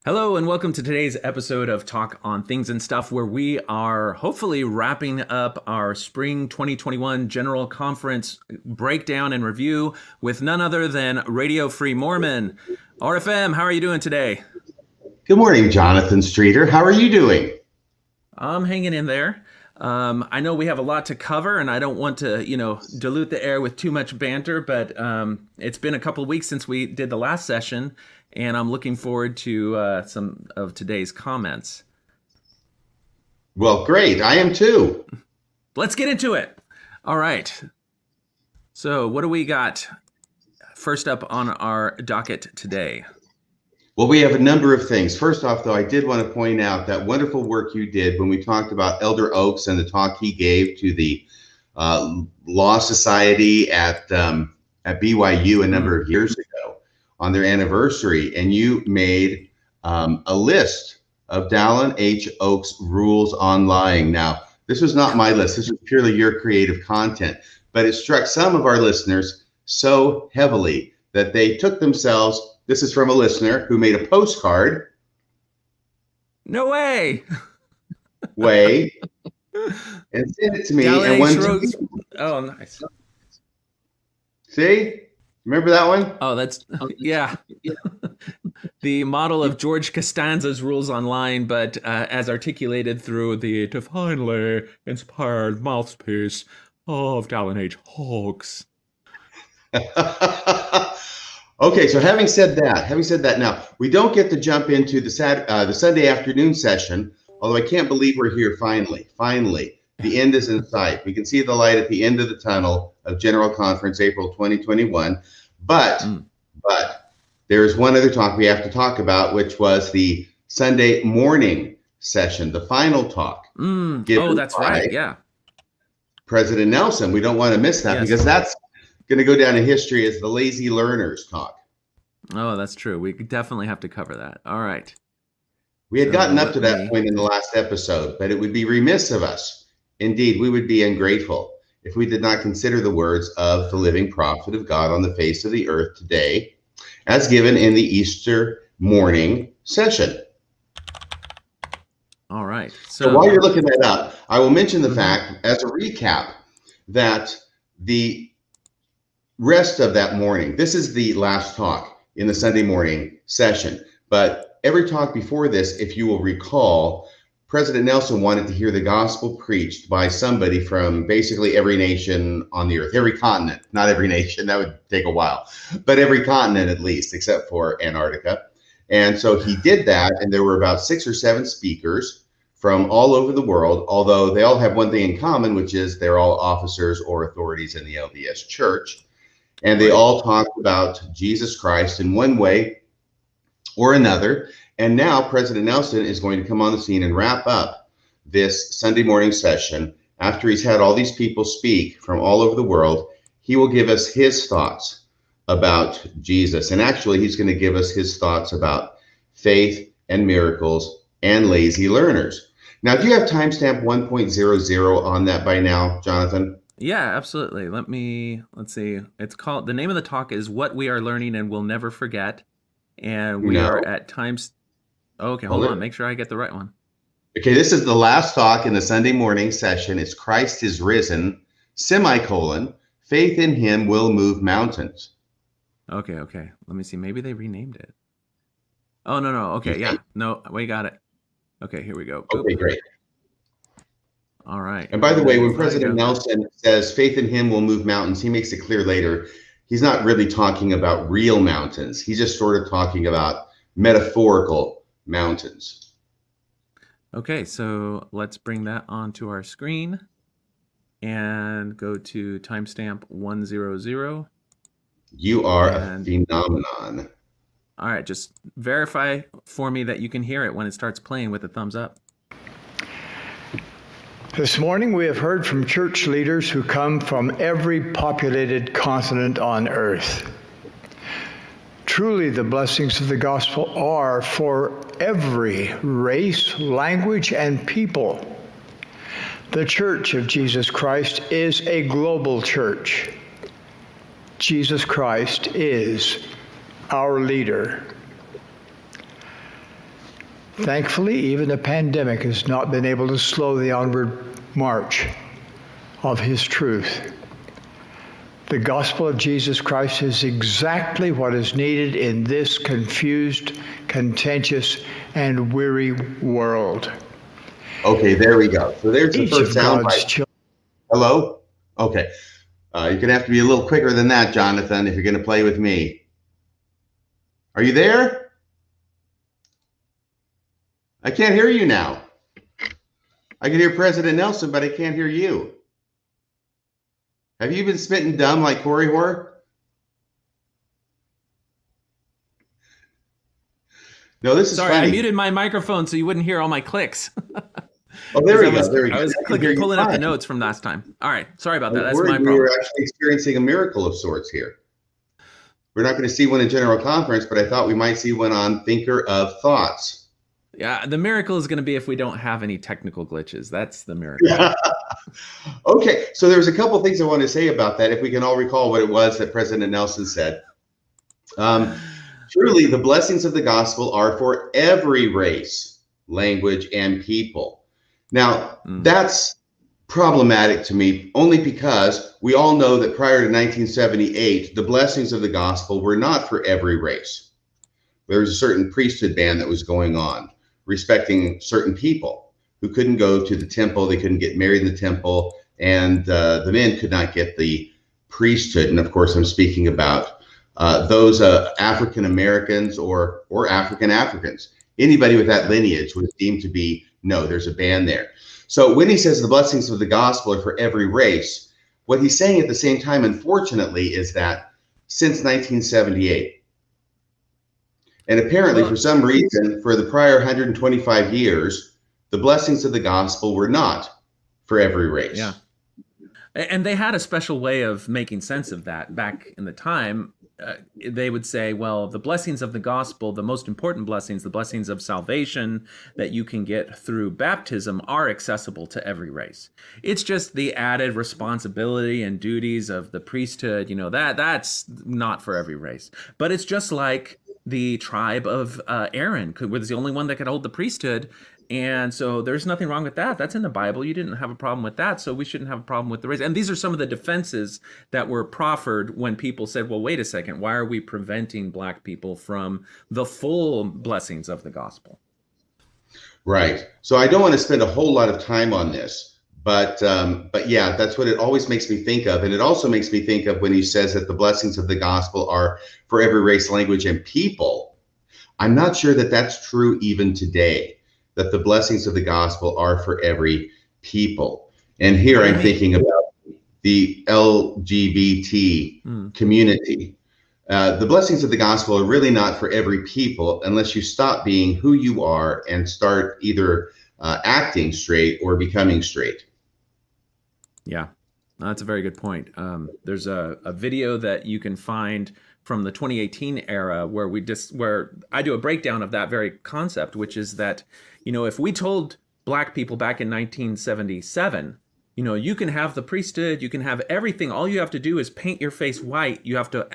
Hello and welcome to today's episode of Talk on Things and Stuff, where we are hopefully wrapping up our Spring 2021 General Conference breakdown and review with none other than Radio Free Mormon. RFM, how are you doing today? Good morning, Jonathan Streeter. How are you doing? I'm hanging in there. I know we have a lot to cover, and I don't want to, dilute the air with too much banter, but it's been a couple of weeks since we did the last session, and I'm looking forward to some of today's comments. Well, great. I am too. Let's get into it. All right. So what do we got first up on our docket today? Well, we have a number of things. First off, though, I did want to point out that wonderful work you did when we talked about Elder Oaks and the talk he gave to the Law Society at BYU a number of years ago on their anniversary. And you made a list of Dallin H. Oaks rules on lying. Now, this was not my list. This was purely your creative content. But it struck some of our listeners so heavily that they took themselves. This is from a listener who made a postcard. No way. And sent it to me. Oh, nice. See? Remember that one? Oh, yeah. The model of George Costanza's rules online, but as articulated through the divinely inspired mouthpiece of Dallin H. Oaks. Okay, so having said that, now we don't get to jump into the Sunday afternoon session, although I can't believe we're here finally. Finally, the end is in sight. We can see the light at the end of the tunnel of General Conference, April 2021. But there is one other talk we have to talk about, which was the Sunday morning session, the final talk. Oh, that's right, yeah. President Nelson. We don't want to miss that because that's going to go down in history as the lazy learners talk. Oh, that's true. We definitely have to cover that. All right. We had gotten up to that point in the last episode, but it would be remiss of us. Indeed, we would be ungrateful if we did not consider the words of the living prophet of God on the face of the earth today, as given in the Easter morning session. All right. So while you're looking that up, I will mention the fact, as a recap, that the rest of that morning, this is the last talk in the Sunday morning session, but every talk before this, if you will recall, President Nelson wanted to hear the gospel preached by somebody from basically every nation on the earth, every continent, not every nation, that would take a while, but every continent at least, except for Antarctica. And so he did that, and there were about 6 or 7 speakers from all over the world, although they all have one thing in common, which is they're all officers or authorities in the LDS Church. And they all talked about Jesus Christ in one way or another. And now President Nelson is going to come on the scene and wrap up this Sunday morning session. After he's had all these people speak from all over the world, he will give us his thoughts about Jesus. And actually, he's going to give us his thoughts about faith and miracles and lazy learners. Now, do you have timestamp 1.00 on that by now, Jonathan? Yeah, absolutely. Let's see. It's called, the name of the talk is What We Are Learning and Will Never Forget. And we are at times. Okay, hold on. Make sure I get the right one. Okay, this is the last talk in the Sunday morning session. It's Christ is risen, semicolon, faith in him will move mountains. Okay. Let me see. Maybe they renamed it. Oh, no. Okay, yeah. No, we got it. Okay, here we go. Okay, great. All right. And by the way, when President Nelson says faith in him will move mountains, he makes it clear later, he's not really talking about real mountains. He's just sort of talking about metaphorical mountains. Okay, so let's bring that onto our screen and go to timestamp 100. You are a phenomenon. All right, just verify for me that you can hear it when it starts playing with a thumbs up. This morning we have heard from church leaders who come from every populated continent on earth. Truly, the blessings of the gospel are for every race, language, and people. The Church of Jesus Christ is a global church. Jesus Christ is our leader. Thankfully, even a pandemic has not been able to slow the onward march of his truth. The gospel of Jesus Christ is exactly what is needed in this confused, contentious, and weary world. Okay, there we go. So there's the first soundbite. Hello? Okay. You're going to have to be a little quicker than that, Jonathan, if you're going to play with me. Are you there? I can't hear you now. I can hear President Nelson, but I can't hear you. Have you been smitten dumb like Corey Hoare? No, this is Sorry, funny. I muted my microphone so you wouldn't hear all my clicks. Oh, there we go. There we go. I was pulling up the notes from last time. All right. Sorry about that. That's my problem. We were actually experiencing a miracle of sorts here. We're not going to see one in General Conference, but I thought we might see one on Thinker of Thoughts. Yeah, the miracle is going to be if we don't have any technical glitches. That's the miracle. Okay, so there's a couple things I want to say about that, if we can all recall what it was that President Nelson said. Truly, the blessings of the gospel are for every race, language, and people. Now, that's problematic to me, only because we all know that prior to 1978, the blessings of the gospel were not for every race. There was a certain priesthood ban that was going on, respecting certain people who couldn't go to the temple, they couldn't get married in the temple, and the men could not get the priesthood. And of course, I'm speaking about those African Americans or African Africans. Anybody with that lineage was deemed to be, no, there's a ban there. So when he says the blessings of the gospel are for every race, what he's saying at the same time, unfortunately, is that since 1978, and apparently for some reason, for the prior 125 years, the blessings of the gospel were not for every race. Yeah. And they had a special way of making sense of that back in the time. They would say, well, the blessings of the gospel, the most important blessings, the blessings of salvation that you can get through baptism are accessible to every race. It's just the added responsibility and duties of the priesthood, that's not for every race. But it's just like the tribe of Aaron was the only one that could hold the priesthood. And so there's nothing wrong with that. That's in the Bible. You didn't have a problem with that, so we shouldn't have a problem with the race. And these are some of the defenses that were proffered when people said, well, wait a second, why are we preventing Black people from the full blessings of the gospel? Right. So I don't want to spend a whole lot of time on this, but yeah, that's what it always makes me think of. And it also makes me think of when he says that the blessings of the gospel are for every race, language, and people. I'm not sure that that's true even today, that the blessings of the gospel are for every people. And here I'm thinking about the LGBT community. The blessings of the gospel are really not for every people unless you stop being who you are and start either acting straight or becoming straight. Yeah, that's a very good point. There's a video that you can find from the 2018 era where I do a breakdown of that very concept, which is that, if we told Black people back in 1977, you can have the priesthood, you can have everything. All you have to do is paint your face white. You have to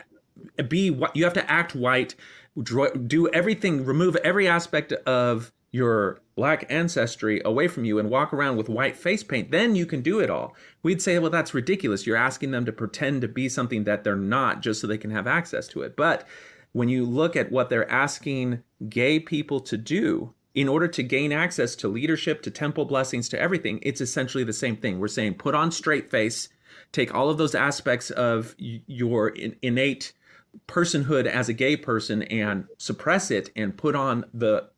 act white, do everything, remove every aspect of your Black ancestry away from you and walk around with white face paint, then you can do it all. We'd say, well, that's ridiculous. You're asking them to pretend to be something that they're not just so they can have access to it. But when you look at what they're asking gay people to do in order to gain access to leadership, to temple blessings, to everything, it's essentially the same thing. We're saying put on straight face, take all of those aspects of your innate personhood as a gay person and suppress it and put on the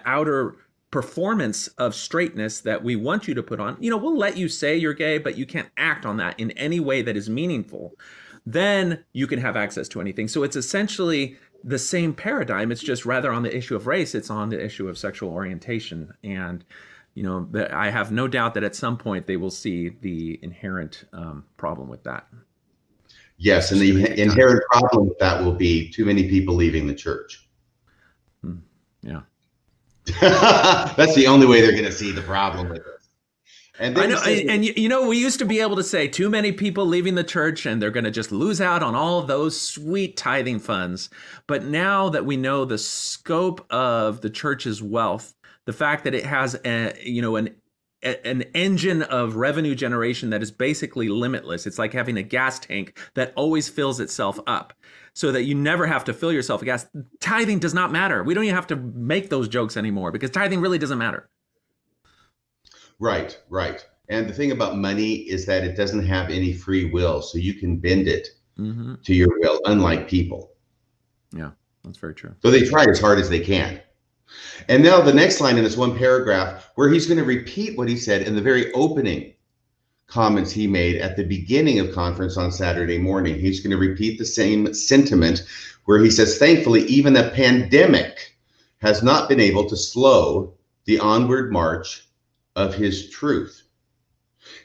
outer performance of straightness that we want you to put on. We'll let you say you're gay, but you can't act on that in any way that is meaningful. Then you can have access to anything. So it's essentially the same paradigm. It's just rather on the issue of race, it's on the issue of sexual orientation. And, I have no doubt that at some point they will see the inherent problem with that. Yes, and the inherent problem with that will be too many people leaving the church. Yeah. That's the only way they're going to see the problem with it. And I know, and we used to be able to say too many people leaving the church and they're going to just lose out on all those sweet tithing funds. But now that we know the scope of the church's wealth, the fact that it has an engine of revenue generation that is basically limitless. It's like having a gas tank that always fills itself up so that you never have to fill yourself with gas. Tithing does not matter. We don't even have to make those jokes anymore because tithing really doesn't matter. Right. And the thing about money is that it doesn't have any free will, so you can bend it to your will, unlike people. Yeah, that's very true. So they try as hard as they can. And now the next line in this one paragraph, where he's going to repeat what he said in the very opening comments he made at the beginning of conference on Saturday morning. He's going to repeat the same sentiment where he says, thankfully, even a pandemic has not been able to slow the onward march of his truth.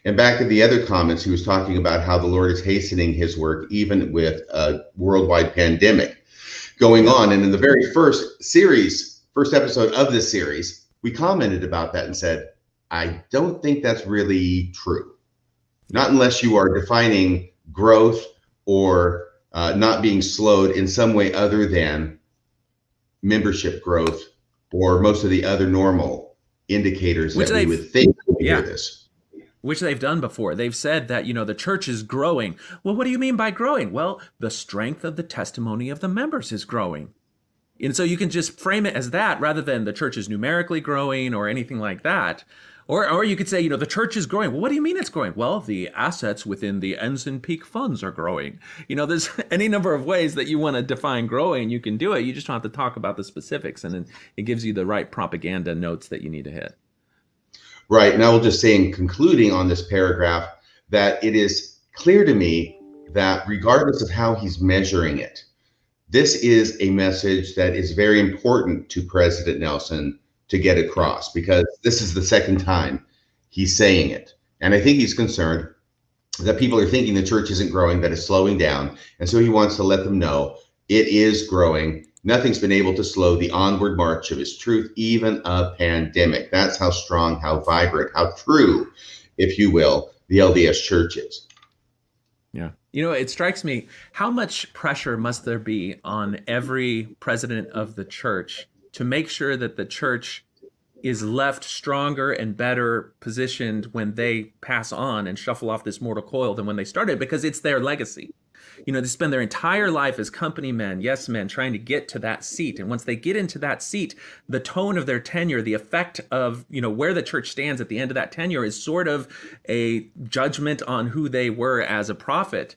And back in the other comments, he was talking about how the Lord is hastening his work, even with a worldwide pandemic going on. And in the very first episode of this series, we commented about that and said, I don't think that's really true. Not unless you are defining growth or not being slowed in some way other than membership growth or most of the other normal indicators that we would think when we hear this. Which they've done before. They've said that, the church is growing. Well, what do you mean by growing? Well, the strength of the testimony of the members is growing. And so you can just frame it as that rather than the church is numerically growing or anything like that. Or you could say, the church is growing. Well, what do you mean it's growing? Well, the assets within the Ensign Peak funds are growing. There's any number of ways that you want to define growing, you can do it. You just don't have to talk about the specifics, and then it gives you the right propaganda notes that you need to hit. Right. And I will just say in concluding on this paragraph that it is clear to me that regardless of how he's measuring it, this is a message that is very important to President Nelson to get across, because this is the second time he's saying it. And I think he's concerned that people are thinking the church isn't growing, that it's slowing down. And so he wants to let them know it is growing. Nothing's been able to slow the onward march of his truth, even a pandemic. That's how strong, how vibrant, how true, if you will, the LDS church is. Yeah. It strikes me, how much pressure must there be on every president of the church to make sure that the church is left stronger and better positioned when they pass on and shuffle off this mortal coil than when they started, because it's their legacy. They spend their entire life as company men, yes men, trying to get to that seat. And once they get into that seat, the tone of their tenure, the effect of, where the church stands at the end of that tenure is sort of a judgment on who they were as a prophet.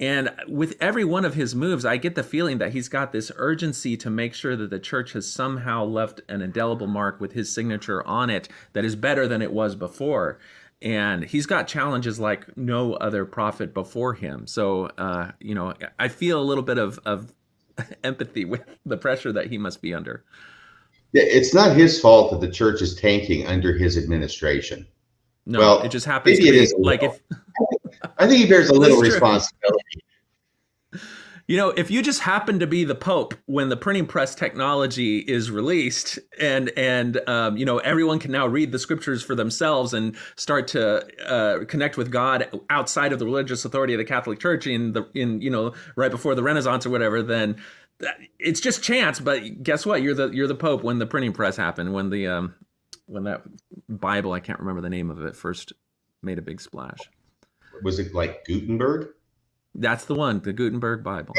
And with every one of his moves, I get the feeling that he's got this urgency to make sure that the church has somehow left an indelible mark with his signature on it that is better than it was before. And he's got challenges like no other prophet before him. So, I feel a little bit of empathy with the pressure that he must be under. Yeah, it's not his fault that the church is tanking under his administration. No, well, it just happens to be like if I think he bears a little responsibility. If you just happen to be the Pope when the printing press technology is released and everyone can now read the scriptures for themselves and start to connect with God outside of the religious authority of the Catholic Church in right before the Renaissance or whatever, then it's just chance. But guess what? You're the Pope when the printing press happened, when that Bible, I can't remember the name of it, first made a big splash. Was it like Gutenberg? That's the one, the Gutenberg Bible.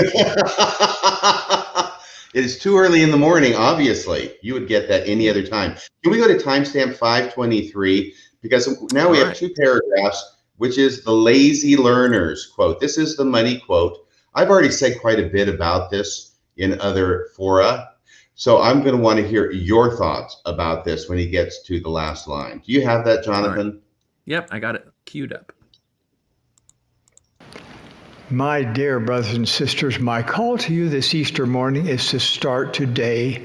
It is too early in the morning, obviously. You would get that any other time. Can we go to timestamp 523? Because now we have two paragraphs, which is the lazy learners quote. This is the money quote. I've already said quite a bit about this in other fora. So I'm going to want to hear your thoughts about this when he gets to the last line. Do you have that, Jonathan? Right. Yep, I got it queued up. My dear brothers and sisters, my call to you this Easter morning is to start today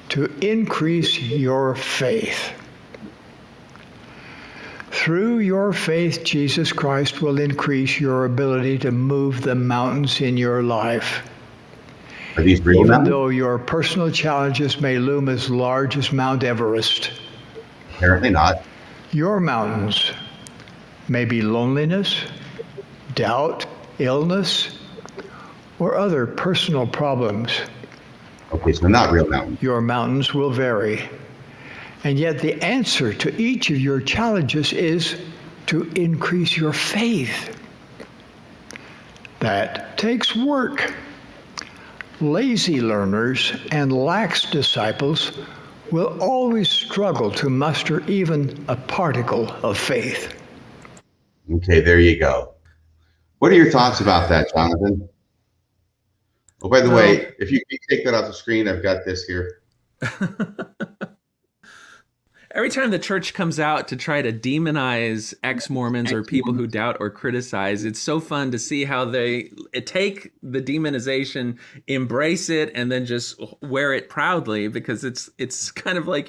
to increase your faith. Through your faith, Jesus Christ will increase your ability to move the mountains in your life. Are these real Even mountains? though your personal challenges may loom as large as Mount Everest. Apparently not. Your mountains may be loneliness, doubt, illness, or other personal problems. Okay, so not real mountains. Your mountains will vary, And yet the answer to each of your challenges is to increase your faith. That takes work. Lazy learners and lax disciples will always struggle to muster even a particle of faith. Okay, there you go. What are your thoughts about that, Jonathan? Oh, by the way, if you can take that off the screen, I've got this here. Every time the church comes out to try to demonize ex-Mormons or people who doubt or criticize, it's so fun to see how they take the demonization, embrace it, and then just wear it proudly, because it's kind of like,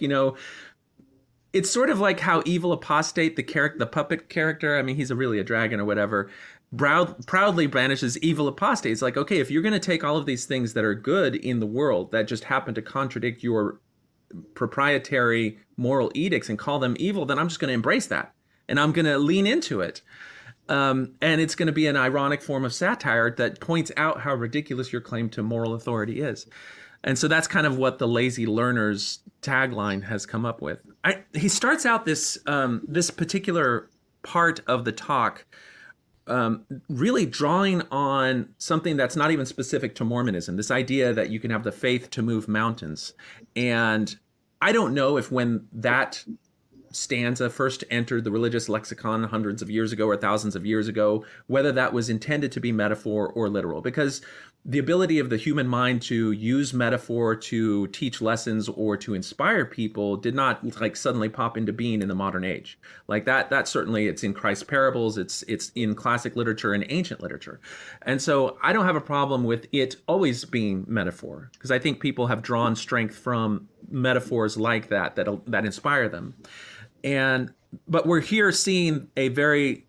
it's sort of like how Evil Apostate, the puppet character, I mean, he's really a dragon or whatever, proudly banishes Evil Apostate. It's like, okay, if you're going to take all of these things that are good in the world that just happen to contradict your proprietary moral edicts and call them evil, then I'm just going to embrace that and I'm going to lean into it. And it's going to be an ironic form of satire that points out how ridiculous your claim to moral authority is. And so that's kind of what the Lazy Learners tagline has come up with. He starts out this particular part of the talk really drawing on something that's not even specific to Mormonism, this idea that you can have the faith to move mountains. And I don't know if when that stanza first entered the religious lexicon hundreds of years ago or thousands of years ago, whether that was intended to be metaphor or literal, because the ability of the human mind to use metaphor to teach lessons or to inspire people did not like suddenly pop into being in the modern age. Like that certainly, it's in Christ's parables, it's in classic literature and ancient literature. And so I don't have a problem with it always being metaphor, because I think people have drawn strength from metaphors like that inspire them. But we're here seeing a very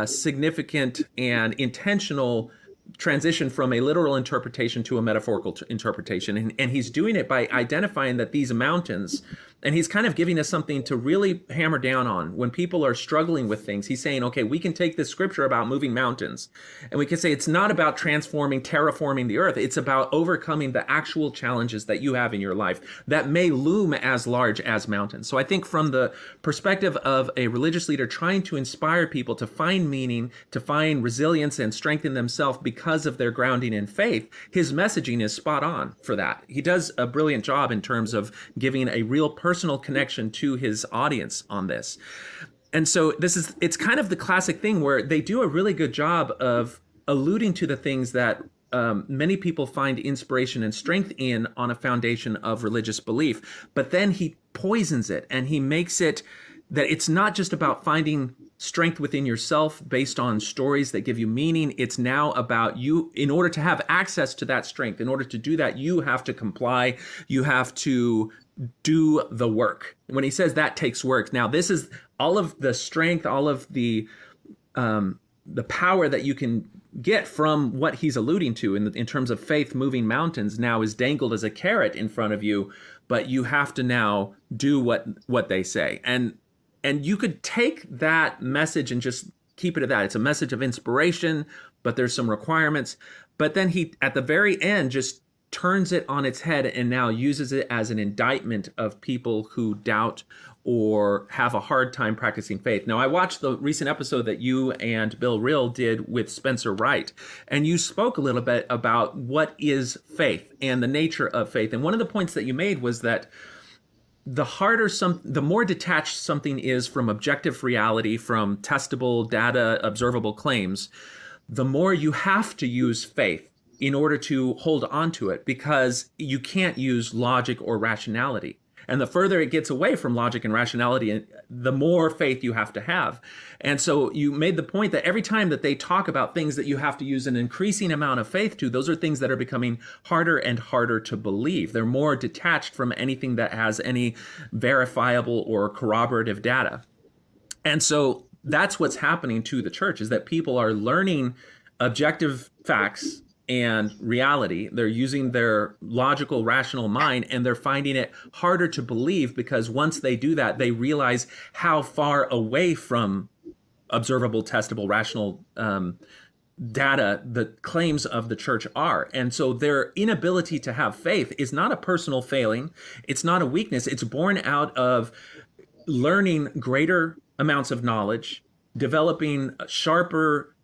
significant and intentional transition from a literal interpretation to a metaphorical interpretation. And he's doing it by identifying that these mountains, and he's kind of giving us something to really hammer down on. When people are struggling with things, he's saying, okay, we can take this scripture about moving mountains, and we can say it's not about terraforming the earth. It's about overcoming the actual challenges that you have in your life that may loom as large as mountains. So I think from the perspective of a religious leader trying to inspire people to find meaning, to find resilience and strengthen themselves because of their grounding in faith, his messaging is spot on for that. He does a brilliant job in terms of giving a real personal connection to his audience on this. And so it's kind of the classic thing where they do a really good job of alluding to the things that many people find inspiration and strength in on a foundation of religious belief. But then he poisons it, and he makes it that it's not just about finding strength within yourself based on stories that give you meaning. It's now about you, in order to have access to that strength, in order to do that, you have to comply, you have to do the work. When he says that takes work, now this is all of the strength, all of the power that you can get from what he's alluding to in terms of faith moving mountains now is dangled as a carrot in front of you, but you have to now do what they say. And you could take that message and just keep it at that. It's a message of inspiration, but there's some requirements. But then he, at the very end, just turns it on its head and now uses it as an indictment of people who doubt or have a hard time practicing faith. Now, I watched the recent episode that you and Bill Rill did with Spencer Wright, and you spoke a little bit about what is faith and the nature of faith. And one of the points that you made was that the more detached something is from objective reality, from testable data, observable claims, the more you have to use faith in order to hold on to it, because you can't use logic or rationality. And the further it gets away from logic and rationality, the more faith you have to have. And so you made the point that every time that they talk about things that you have to use an increasing amount of faith to, those are things that are becoming harder and harder to believe. They're more detached from anything that has any verifiable or corroborative data. And so that's what's happening to the church, is that people are learning objective facts and reality. They're using their logical, rational mind, and they're finding it harder to believe, because once they do that, they realize how far away from observable, testable, rational data the claims of the church are. And so their inability to have faith is not a personal failing. It's not a weakness. It's born out of learning greater amounts of knowledge, developing sharper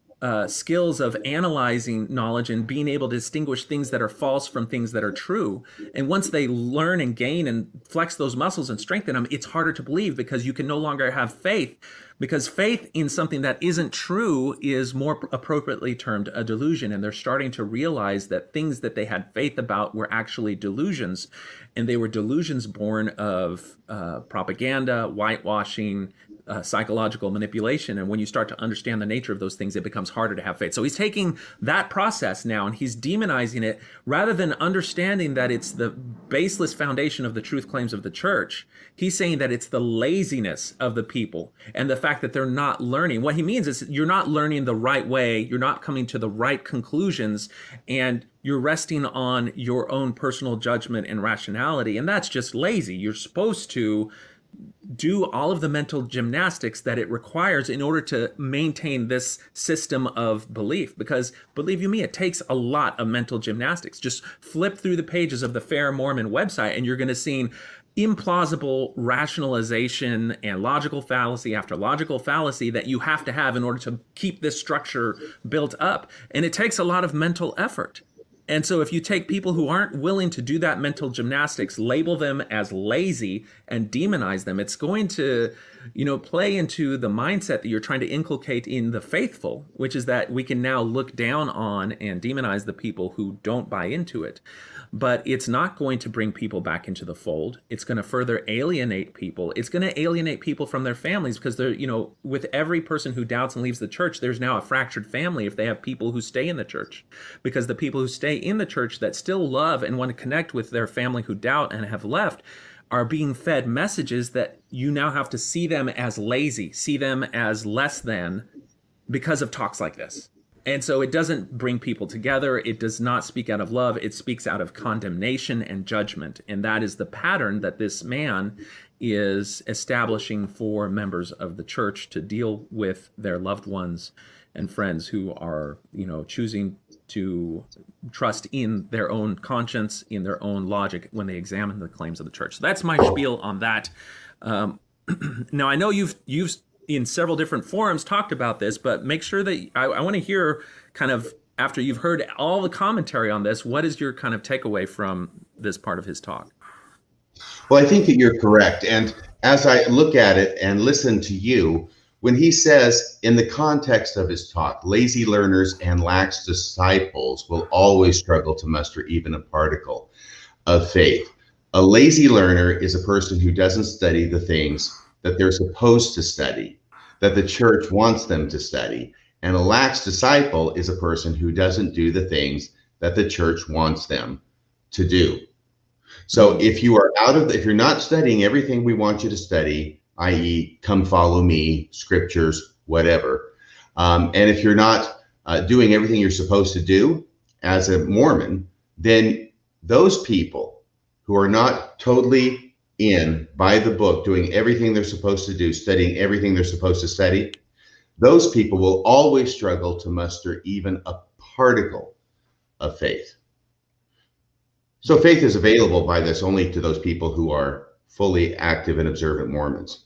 skills of analyzing knowledge and being able to distinguish things that are false from things that are true. And once they learn and gain and flex those muscles and strengthen them, it's harder to believe because you can no longer have faith, because faith in something that isn't true is more appropriately termed a delusion. And they're starting to realize that things that they had faith about were actually delusions. And they were delusions born of propaganda, whitewashing, psychological manipulation. And when you start to understand the nature of those things, it becomes harder to have faith. So he's taking that process now and he's demonizing it rather than understanding that it's the baseless foundation of the truth claims of the church. He's saying that it's the laziness of the people and the fact that they're not learning. What he means is you're not learning the right way. You're not coming to the right conclusions, and you're resting on your own personal judgment and rationality. And that's just lazy. You're supposed to do all of the mental gymnastics that it requires in order to maintain this system of belief. Because believe you me, it takes a lot of mental gymnastics. Just flip through the pages of the Fair Mormon website and you're going to see implausible rationalization and logical fallacy after logical fallacy that you have to have in order to keep this structure built up. And it takes a lot of mental effort. And so if you take people who aren't willing to do that mental gymnastics, label them as lazy and demonize them, it's going to, play into the mindset that you're trying to inculcate in the faithful, which is that we can now look down on and demonize the people who don't buy into it. But it's not going to bring people back into the fold. It's going to further alienate people. It's going to alienate people from their families because they're, with every person who doubts and leaves the church, there's now a fractured family if they have people who stay in the church. Because the people who stay in the church that still love and want to connect with their family who doubt and have left are being fed messages that you now have to see them as lazy, see them as less than because of talks like this. And so it doesn't bring people together. It does not speak out of love. It speaks out of condemnation and judgment. And that is the pattern that this man is establishing for members of the church to deal with their loved ones and friends who are, choosing to trust in their own conscience, in their own logic when they examine the claims of the church. So that's my spiel on that. Now, I know you've in several different forums talked about this, but make sure that I want to hear kind of after you've heard all the commentary on this, what is your kind of takeaway from this part of his talk? Well, I think that you're correct. And as I look at it and listen to you, when he says in the context of his talk, lazy learners and lax disciples will always struggle to muster even a particle of faith. A lazy learner is a person who doesn't study the things that they're supposed to study, that the church wants them to study. And a lax disciple is a person who doesn't do the things that the church wants them to do. So if you're not studying everything we want you to study, i.e. come follow me, scriptures, whatever, and if you're not doing everything you're supposed to do as a Mormon, then those people who are not totally in by the book, doing everything they're supposed to do, studying everything they're supposed to study, those people will always struggle to muster even a particle of faith. So faith is available by this only to those people who are fully active and observant Mormons.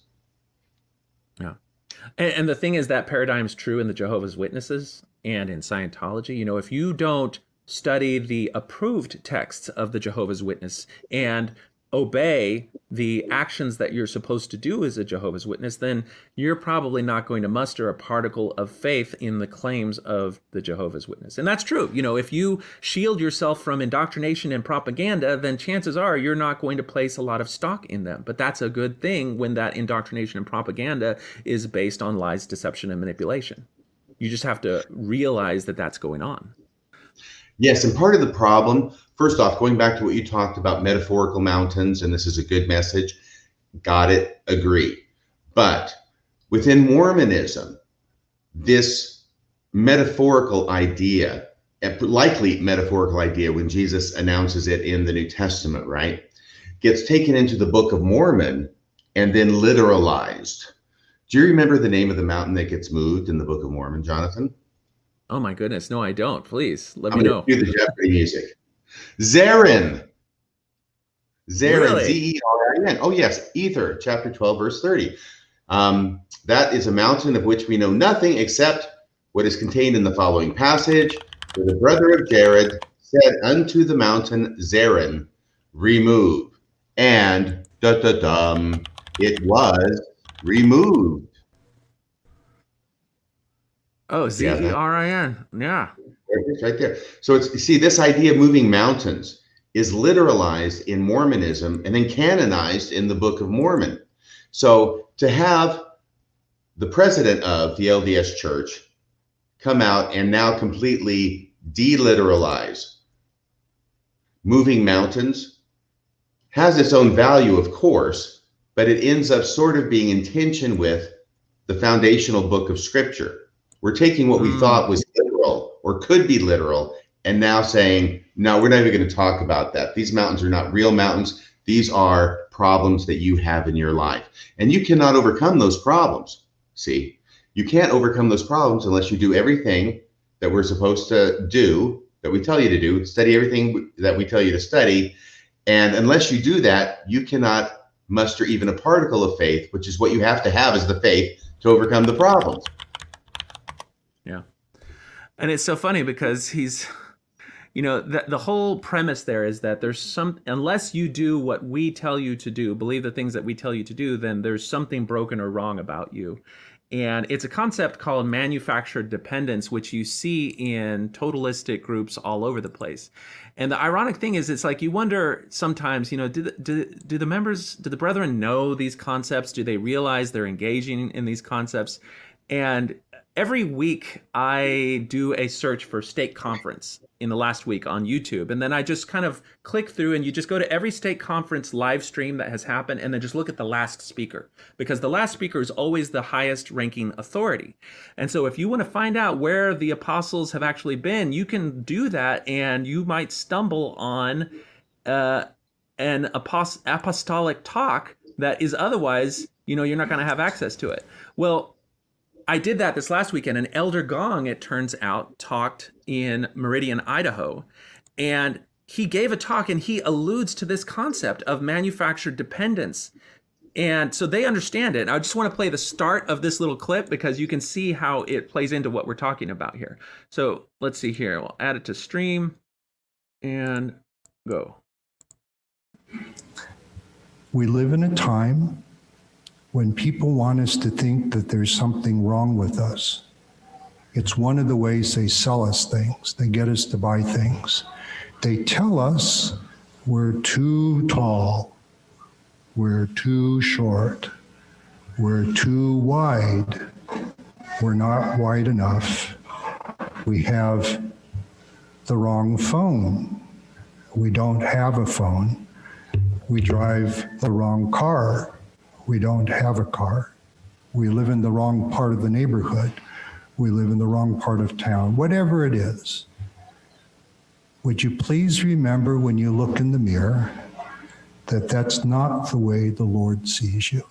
Yeah. And the thing is that paradigm is true in the Jehovah's Witnesses and in Scientology. If you don't study the approved texts of the Jehovah's Witness and obey the actions that you're supposed to do as a Jehovah's Witness, then you're probably not going to muster a particle of faith in the claims of the Jehovah's Witness. And that's true. If you shield yourself from indoctrination and propaganda, then chances are you're not going to place a lot of stock in them. But that's a good thing when that indoctrination and propaganda is based on lies, deception, and manipulation. You just have to realize that that's going on. Yes, and part of the problem, first off, going back to what you talked about, metaphorical mountains, and this is a good message, got it, agree. But within Mormonism, this metaphorical idea, likely metaphorical idea when Jesus announces it in the New Testament, right, gets taken into the Book of Mormon and then literalized. Do you remember the name of the mountain that gets moved in the Book of Mormon, Jonathan? Oh my goodness. No, I don't. Please let I'm me going know. to do the Jeopardy music. Zerin. Zerin, Really? Zerin. Oh, yes. Ether, chapter 12, verse 30. That is a mountain of which we know nothing except what is contained in the following passage. For the brother of Jared said unto the mountain Zerin, remove. And it was removed. Oh, Yeah, that, Zerin. Yeah. it's right there. So it's, see, this idea of moving mountains is literalized in Mormonism and then canonized in the Book of Mormon. So to have the president of the LDS Church come out and now completely deliteralize moving mountains has its own value, of course, but it ends up sort of being in tension with the foundational book of Scripture. We're taking what we thought was literal or could be literal and now saying, no, we're not even going to talk about that. These mountains are not real mountains. These are problems that you have in your life. And you cannot overcome those problems. See, you can't overcome those problems unless you do everything that we're supposed to do, that we tell you to do, study everything that we tell you to study. And unless you do that, you cannot muster even a particle of faith, which is what you have to have as the faith to overcome the problems. Yeah. And it's so funny because he's, you know, the whole premise there is that there's some, unless you do what we tell you to do, believe the things that we tell you to do, then there's something broken or wrong about you. And it's a concept called manufactured dependence, which you see in totalistic groups all over the place. And the ironic thing is, it's like you wonder sometimes, you know, do the members, do the brethren know these concepts? Do they realize they're engaging in these concepts? And every week I do a search for stake conference in the last week on YouTube. And then I just kind of click through and you just go to every stake conference live stream that has happened and then just look at the last speaker, because the last speaker is always the highest ranking authority. And so if you want to find out where the apostles have actually been, you can do that and you might stumble on an apostolic talk that is otherwise, you know, you're not going to have access to it. Well, I did that this last weekend, and Elder Gong, it turns out, talked in Meridian, Idaho, and he gave a talk and he alludes to this concept of manufactured dependence. And so they understand it. I just want to play the start of this little clip because you can see how it plays into what we're talking about here. So let's see here. We'll add it to stream and go. We live in a time when people want us to think that there's something wrong with us. It's one of the ways they sell us things. They get us to buy things. They tell us we're too tall, we're too short, we're too wide, we're not wide enough, we have the wrong phone, we don't have a phone, we drive the wrong car, we don't have a car. We live in the wrong part of the neighborhood. We live in the wrong part of town, whatever it is. Would you please remember when you look in the mirror that that's not the way the Lord sees you?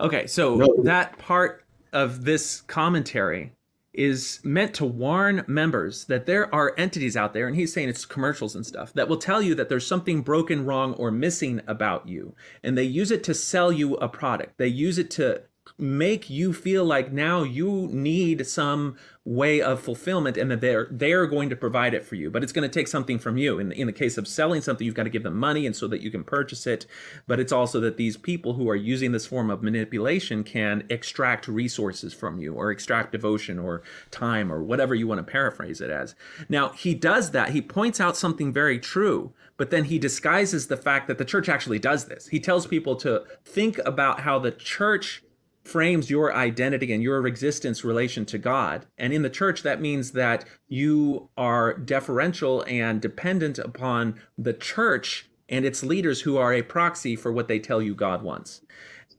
Okay, so that part of this commentary is meant to warn members that there are entities out there, and he's saying it's commercials and stuff, that will tell you that there's something broken, wrong, or missing about you. And they use it to sell you a product. They use it to make you feel like now you need some way of fulfillment and that they're going to provide it for you. But it's going to take something from you. In the case of selling something, you've got to give them money and so that you can purchase it. But it's also that these people who are using this form of manipulation can extract resources from you or extract devotion or time or whatever you want to paraphrase it as. Now, he does that. He points out something very true, but then he disguises the fact that the church actually does this. He tells people to think about how the church frames your identity and your existence relation to God. And in the church, that means that you are deferential and dependent upon the church and its leaders who are a proxy for what they tell you God wants.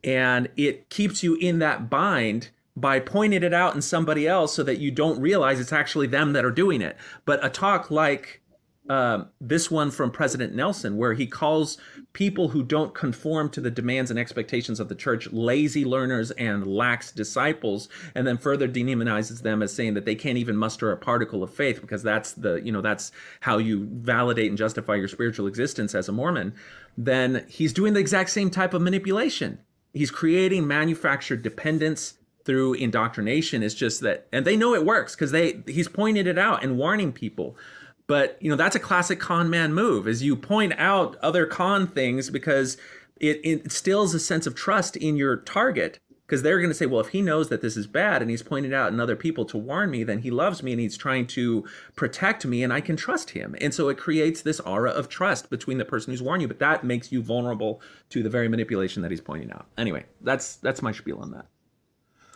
And it keeps you in that bind by pointing it out in somebody else so that you don't realize it's actually them that are doing it. But a talk like this one from President Nelson, where he calls people who don't conform to the demands and expectations of the church lazy learners and lax disciples, and then further demonizes them as saying that they can't even muster a particle of faith, because that's that's how you validate and justify your spiritual existence as a Mormon. Then he's doing the exact same type of manipulation. He's creating manufactured dependence through indoctrination. It's just that, and they know it works because he's pointed it out and warning people. But, that's a classic con man move, is you point out other con things because it instills a sense of trust in your target, because they're going to say, well, if he knows that this is bad and he's pointed out in other people to warn me, then he loves me and he's trying to protect me and I can trust him. And so it creates this aura of trust between the person who's warned you, but that makes you vulnerable to the very manipulation that he's pointing out. Anyway, that's my spiel on that.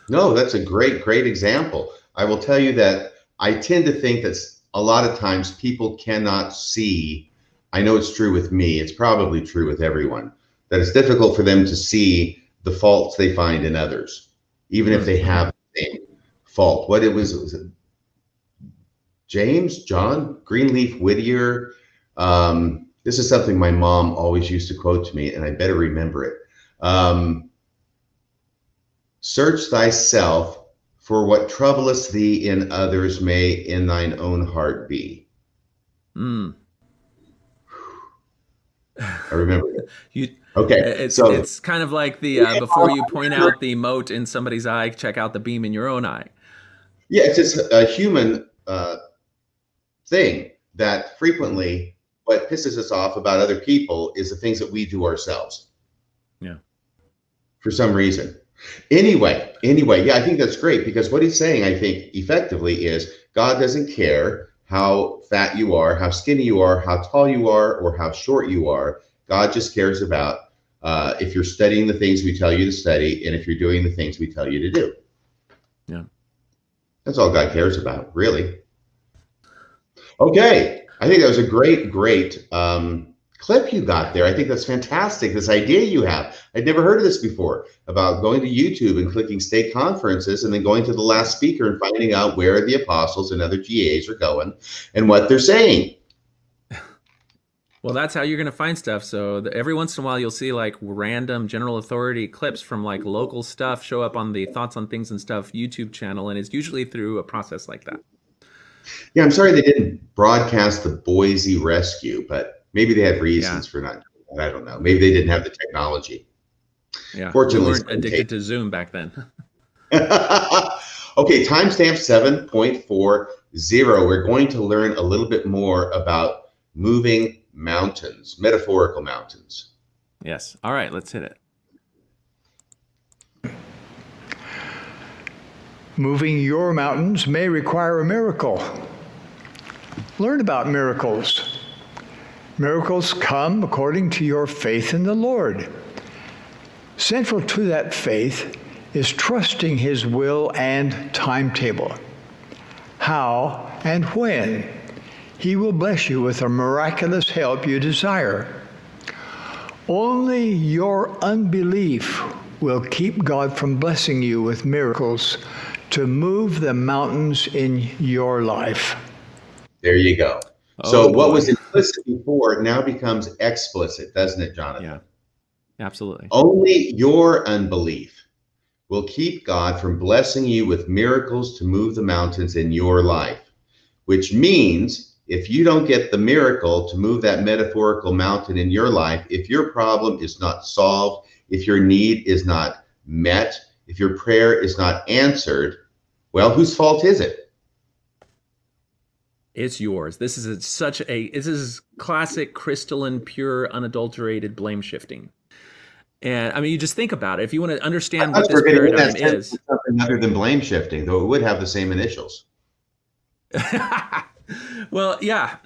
No, that's a great example. I will tell you that I tend to think that a lot of times people cannot see, I know it's true with me, it's probably true with everyone, that it's difficult for them to see the faults they find in others, even if they have the same fault. Was it John Greenleaf Whittier? This is something my mom always used to quote to me, and I better remember it. Search thyself, for what troubleth thee in others may in thine own heart be. I remember it. Okay. It's kind of like the before you point out the mote in somebody's eye, check out the beam in your own eye. Yeah, it's just a human thing that frequently what pisses us off about other people is the things that we do ourselves. Yeah. For some reason. Anyway, yeah, I think that's great, because what he's saying, I think, effectively is God doesn't care how fat you are, how skinny you are, how tall you are, or how short you are. God just cares about if you're studying the things we tell you to study, and if you're doing the things we tell you to do. Yeah. That's all God cares about, really. Okay. I think that was a great clip you got there. I think that's fantastic. This idea you have. I'd never heard of this before, about going to YouTube and clicking state conferences and then going to the last speaker and finding out where the apostles and other GAs are going and what they're saying. Well, that's how you're going to find stuff. So every once in a while, you'll see like random general authority clips from like local stuff show up on the Thoughts on Things and Stuff YouTube channel. And it's usually through a process like that. Yeah, I'm sorry they didn't broadcast the Boise rescue, but maybe they had reasons for not doing that. I don't know. Maybe they didn't have the technology. Yeah, fortunately, we weren't addicted to Zoom back then. Okay, timestamp 7.40. We're going to learn a little bit more about moving mountains, metaphorical mountains. Yes. All right, let's hit it. Moving your mountains may require a miracle. Learn about miracles. Miracles come according to your faith in the Lord. Central to that faith is trusting His will and timetable. How and when He will bless you with the miraculous help you desire. Only your unbelief will keep God from blessing you with miracles to move the mountains in your life. There you go. So what was implicit before now becomes explicit, doesn't it, Jonathan? Yeah, absolutely. Only your unbelief will keep God from blessing you with miracles to move the mountains in your life, which means if you don't get the miracle to move that metaphorical mountain in your life, if your problem is not solved, if your need is not met, if your prayer is not answered, well, whose fault is it? It's yours. This is this is classic, crystalline, pure, unadulterated blame shifting. And I mean, you just think about it. If you want to understand what this paradigm is, something other than blame shifting, though it would have the same initials. Well, yeah.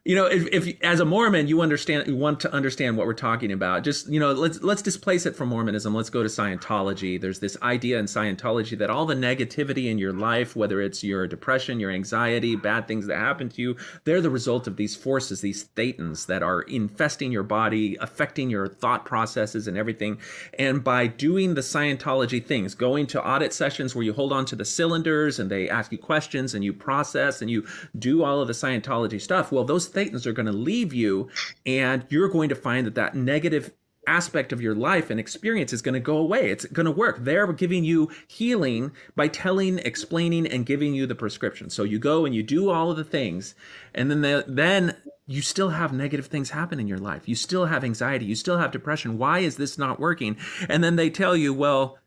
if as a Mormon you want to understand what we're talking about, just let's displace it from Mormonism. Let's go to Scientology. There's this idea in Scientology that all the negativity in your life, whether it's your depression, your anxiety, bad things that happen to you, they're the result of these forces, these thetans that are infesting your body, affecting your thought processes and everything. And by doing the Scientology things, going to audit sessions where you hold on to the cylinders and they ask you questions and you process and you do all of the Scientology stuff, well, those thetans are going to leave you, and you're going to find that negative aspect of your life and experience is going to go away. It's going to work. They're giving you healing by telling, explaining, and giving you the prescription. So you go and you do all of the things, and then you still have negative things happen in your life. You still have anxiety. You still have depression. Why is this not working? And then they tell you, well,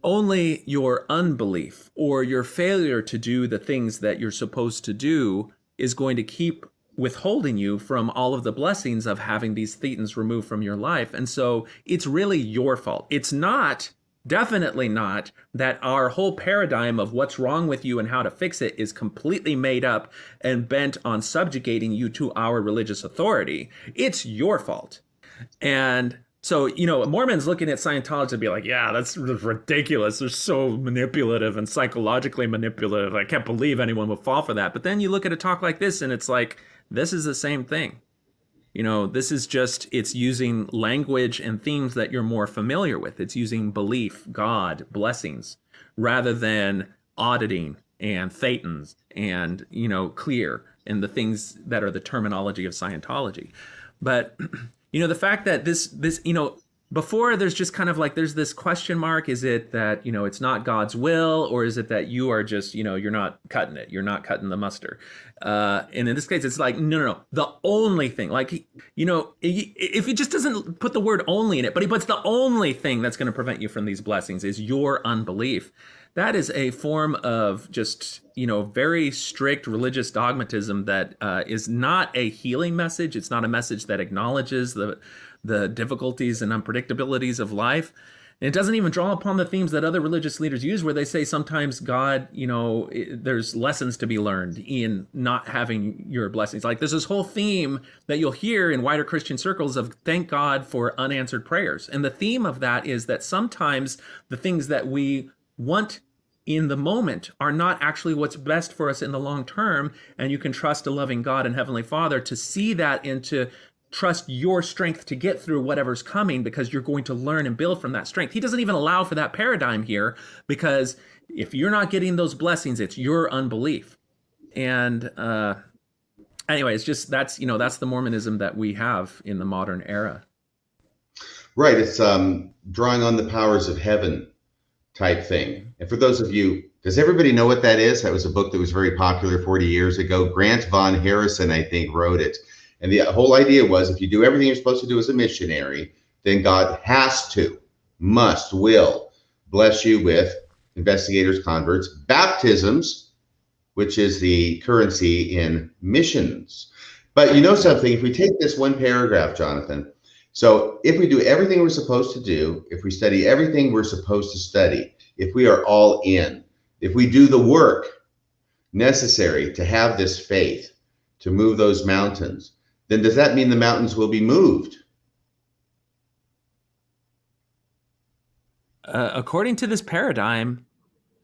only your unbelief or your failure to do the things that you're supposed to do is going to keep withholding you from all of the blessings of having these thetans removed from your life. And so it's really your fault. It's not, definitely not, that our whole paradigm of what's wrong with you and how to fix it is completely made up and bent on subjugating you to our religious authority. It's your fault. And so, Mormons looking at Scientology and be like, yeah, that's ridiculous. They're so manipulative and psychologically manipulative. I can't believe anyone would fall for that. But then you look at a talk like this and it's like, this is the same thing. This is just, it's using language and themes that you're more familiar with. It's using belief, God, blessings, rather than auditing and thetans and, clear and the things that are the terminology of Scientology. But the fact that this, before there's just kind of like, there's this question mark. Is it that, it's not God's will, or is it that you are just, you're not cutting it. You're not cutting the mustard. And in this case, it's like, no. The only thing, like, if it just doesn't put the word only in it, but he puts the only thing that's going to prevent you from these blessings is your unbelief. That is a form of just, very strict religious dogmatism that is not a healing message. It's not a message that acknowledges the difficulties and unpredictabilities of life. And it doesn't even draw upon the themes that other religious leaders use, where they say sometimes God, there's lessons to be learned in not having your blessings. Like there's this whole theme that you'll hear in wider Christian circles of thank God for unanswered prayers. And the theme of that is that sometimes the things that we want in the moment are not actually what's best for us in the long term. And you can trust a loving God and Heavenly Father to see that and to trust your strength to get through whatever's coming, because you're going to learn and build from that strength. He doesn't even allow for that paradigm here, because if you're not getting those blessings, it's your unbelief. And anyways, just that's the Mormonism that we have in the modern era. Right. It's drawing on the powers of heaven type thing. And for those of you, does everybody know what that is? That was a book that was very popular 40 years ago. Grant von Harrison, I think, wrote it. And the whole idea was, if you do everything you're supposed to do as a missionary, then God has to, must, will bless you with investigators, converts, baptisms, which is the currency in missions. But you know something, if we take this one paragraph, Jonathan, so if we do everything we're supposed to do, if we study everything we're supposed to study, if we are all in, if we do the work necessary to have this faith, to move those mountains, then does that mean the mountains will be moved? According to this paradigm,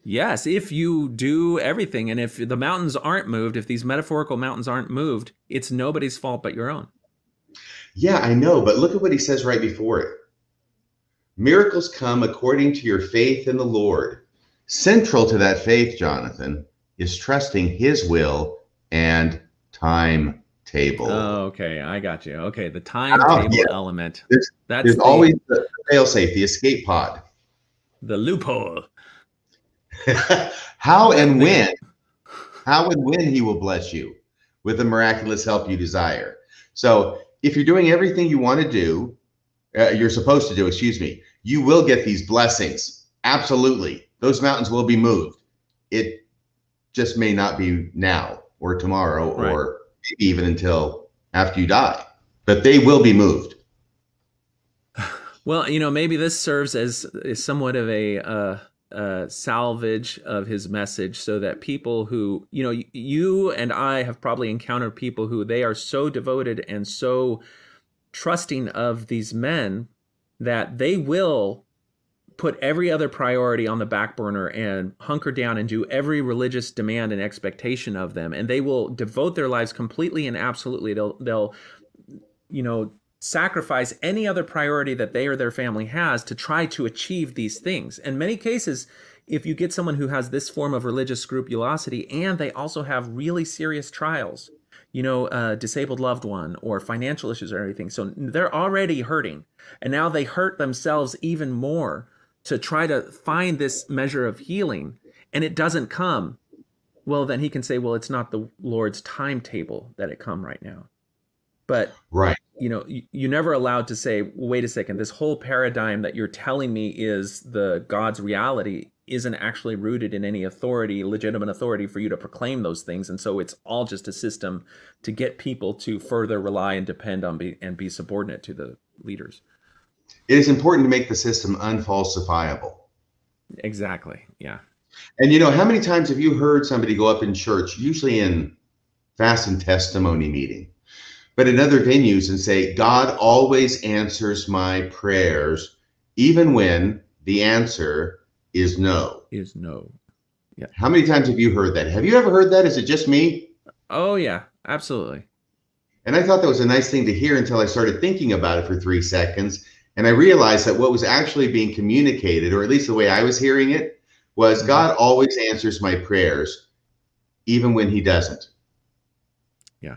yes, if you do everything, and if the mountains aren't moved, if these metaphorical mountains aren't moved, it's nobody's fault but your own. Yeah, I know, but look at what he says right before it. Miracles come according to your faith in the Lord. Central to that faith, Jonathan, is trusting his will and timetable. Oh, okay, I got you. Okay, the timetable element. There's always the fail-safe, the escape pod. The loophole. How and when he will bless you with the miraculous help you desire. So if you're doing everything you want to do, you're supposed to do, you will get these blessings. Absolutely. Those mountains will be moved. It just may not be now or tomorrow, right, or maybe even until after you die, but they will be moved. Well, maybe this serves as somewhat of a salvage of his message, so that people who, you and I have probably encountered people who they are so devoted and so trusting of these men that they will put every other priority on the back burner and hunker down and do every religious demand and expectation of them. And they will devote their lives completely and absolutely. They'll sacrifice any other priority that they or their family has to try to achieve these things. In many cases, if you get someone who has this form of religious scrupulosity and they also have really serious trials, a disabled loved one or financial issues or everything, so they're already hurting. And now they hurt themselves even more to try to find this measure of healing, and it doesn't come. Well, then he can say, well, it's not the Lord's timetable that it come right now. But right. You're never allowed to say, well, wait a second, this whole paradigm that you're telling me is the God's reality isn't actually rooted in any authority, legitimate authority for you to proclaim those things. And so it's all just a system to get people to further rely and depend on and be subordinate to the leaders. It is important to make the system unfalsifiable. Exactly. Yeah. And how many times have you heard somebody go up in church, usually in fast and testimony meeting, but in other venues, and say, God always answers my prayers, even when the answer is no. Is no. Yeah. How many times have you heard that? Have you ever heard that? Is it just me? Oh, yeah, absolutely. And I thought that was a nice thing to hear until I started thinking about it for 3 seconds. And I realized that what was actually being communicated, or at least the way I was hearing it, was God always answers my prayers, even when he doesn't. Yeah.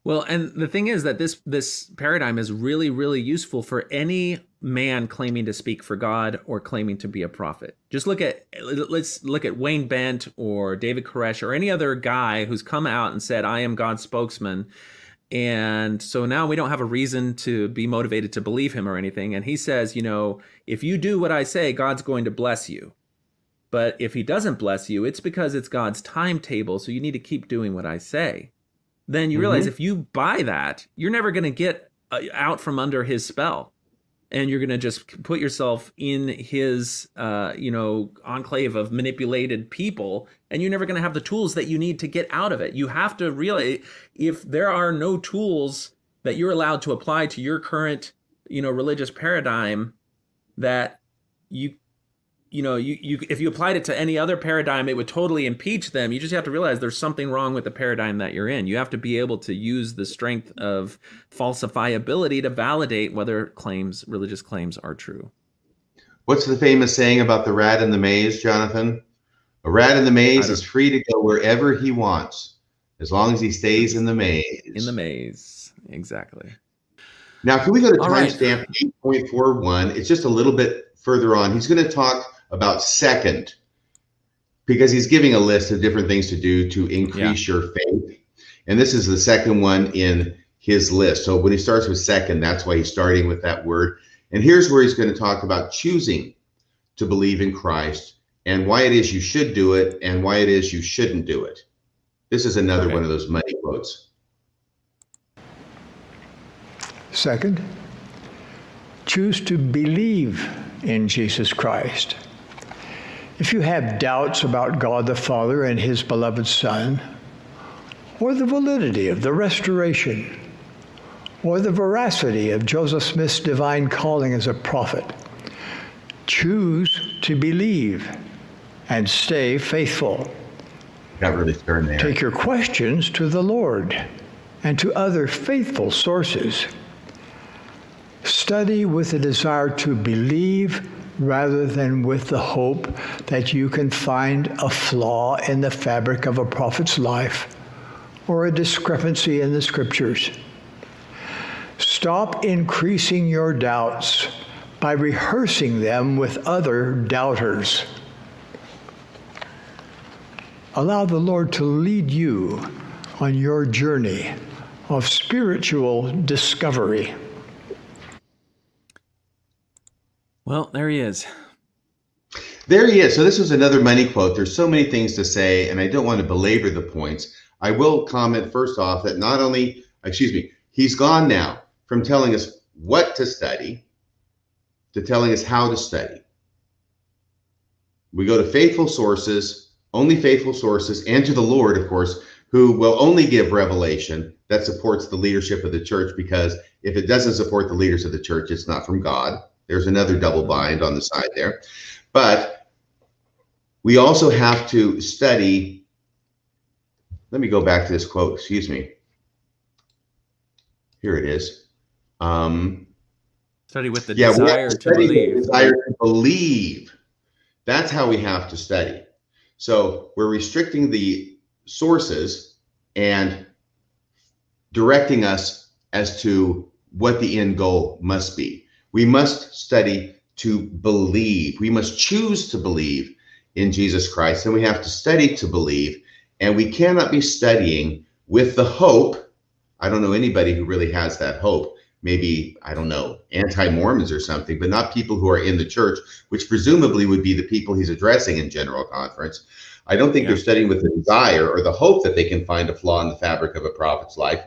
Well, and the thing is that this paradigm is really, really useful for any man claiming to speak for God or claiming to be a prophet. Let's look at Wayne Bent or David Koresh or any other guy who's come out and said, I am God's spokesman. And so now we don't have a reason to be motivated to believe him or anything. And he says, if you do what I say, God's going to bless you. But if he doesn't bless you, it's because it's God's timetable. So you need to keep doing what I say. Then you realize if you buy that, you're never going to get out from under his spell. And you're going to just put yourself in his, enclave of manipulated people, and you're never going to have the tools that you need to get out of it. You have to realize if there are no tools that you're allowed to apply to your current, religious paradigm, that if you applied it to any other paradigm, it would totally impeach them. You just have to realize there's something wrong with the paradigm that you're in. You have to be able to use the strength of falsifiability to validate whether religious claims are true. What's the famous saying about the rat in the maze, Jonathan? A rat in the maze is free to go wherever he wants, as long as he stays in the maze. In the maze, exactly. Now, can we go to timestamp 8.41? It's just a little bit further on. He's going to talk about second, because he's giving a list of different things to do to increase your faith. And this is the second one in his list. So when he starts with second, that's why he's starting with that word. And here's where he's going to talk about choosing to believe in Christ and why it is you should do it and why it is you shouldn't do it. This is another one of those money quotes. Second, choose to believe in Jesus Christ. If you have doubts about God the Father and his beloved Son, or the validity of the restoration, or the veracity of Joseph Smith's divine calling as a prophet, choose to believe and stay faithful. Got really stern there. Take your questions to the Lord and to other faithful sources. Study with a desire to believe rather than with the hope that you can find a flaw in the fabric of a prophet's life or a discrepancy in the scriptures. Stop increasing your doubts by rehearsing them with other doubters. Allow the Lord to lead you on your journey of spiritual discovery. Well, there he is. There he is. So this was another money quote. There's so many things to say, and I don't want to belabor the points. I will comment first off that not only, he's gone now from telling us what to study to telling us how to study. We go to faithful sources, only faithful sources, and to the Lord, of course, who will only give revelation that supports the leadership of the church, because if it doesn't support the leaders of the church, it's not from God. There's another double bind on the side there. But we also have to study. Let me go back to this quote, excuse me. Here it is. Study with the desire to believe. The desire to believe. That's how we have to study. So we're restricting the sources and directing us as to what the end goal must be. We must study to believe. We must choose to believe in Jesus Christ, and we have to study to believe. And we cannot be studying with the hope. I don't know anybody who really has that hope. Maybe, I don't know, anti-Mormons or something, but not people who are in the church, which presumably would be the people he's addressing in General Conference. I don't think they're studying with the desire or the hope that they can find a flaw in the fabric of a prophet's life,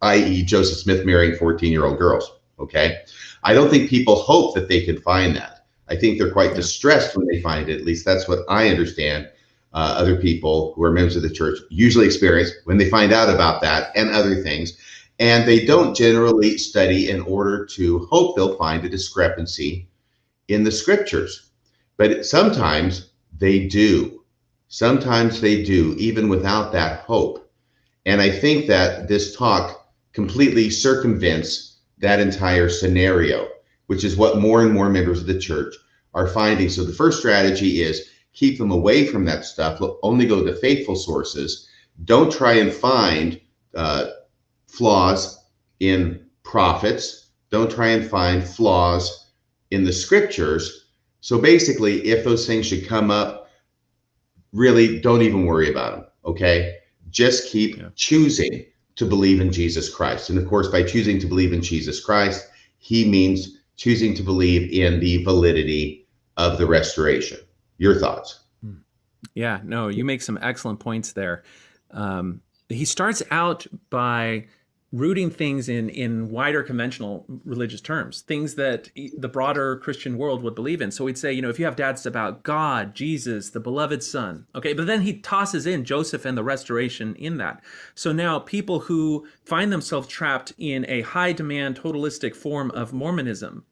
i.e. Joseph Smith marrying 14-year-old girls, okay? I don't think people hope that they can find that. I think they're quite distressed when they find it. At least that's what I understand other people who are members of the church usually experience when they find out about that and other things. And they don't generally study in order to hope they'll find a discrepancy in the scriptures. But sometimes they do. Sometimes they do, even without that hope. And I think that this talk completely circumvents that entire scenario, which is what more and more members of the church are finding. So the first strategy is keep them away from that stuff. Only go to faithful sources. Don't try and find flaws in prophets. Don't try and find flaws in the scriptures. So basically, if those things should come up, really don't even worry about them, okay? Just keep choosing to believe in Jesus Christ. And of course, by choosing to believe in Jesus Christ, he means choosing to believe in the validity of the restoration. Your thoughts? Yeah, no, you make some excellent points there. He starts out by rooting things in wider conventional religious terms, things that the broader Christian world would believe in. So he'd say, if you have doubts about God, Jesus, the beloved Son, okay, but then he tosses in Joseph and the restoration in that. So now people who find themselves trapped in a high demand, totalistic form of Mormonism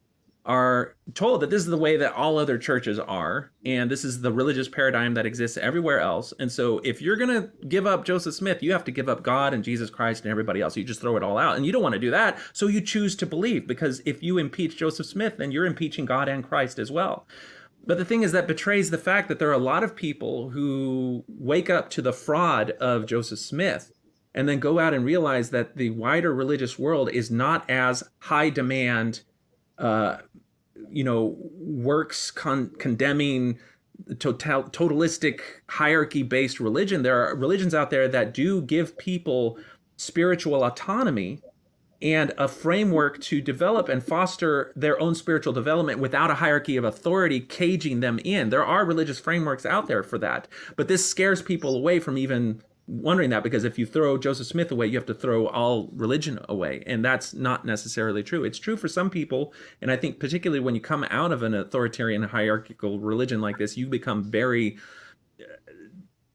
are told that this is the way that all other churches are, and this is the religious paradigm that exists everywhere else. And so if you're going to give up Joseph Smith, you have to give up God and Jesus Christ and everybody else. You just throw it all out, and you don't want to do that. So you choose to believe, because if you impeach Joseph Smith, then you're impeaching God and Christ as well. But the thing is, that betrays the fact that there are a lot of people who wake up to the fraud of Joseph Smith and then go out and realize that the wider religious world is not as high demand, works condemning totalistic hierarchy-based religion. There are religions out there that do give people spiritual autonomy and a framework to develop and foster their own spiritual development without a hierarchy of authority caging them in. There are religious frameworks out there for that, but this scares people away from even wondering that, because if you throw Joseph Smith away, you have to throw all religion away, and that's not necessarily true. It's true for some people, and I think particularly when you come out of an authoritarian hierarchical religion like this, you become very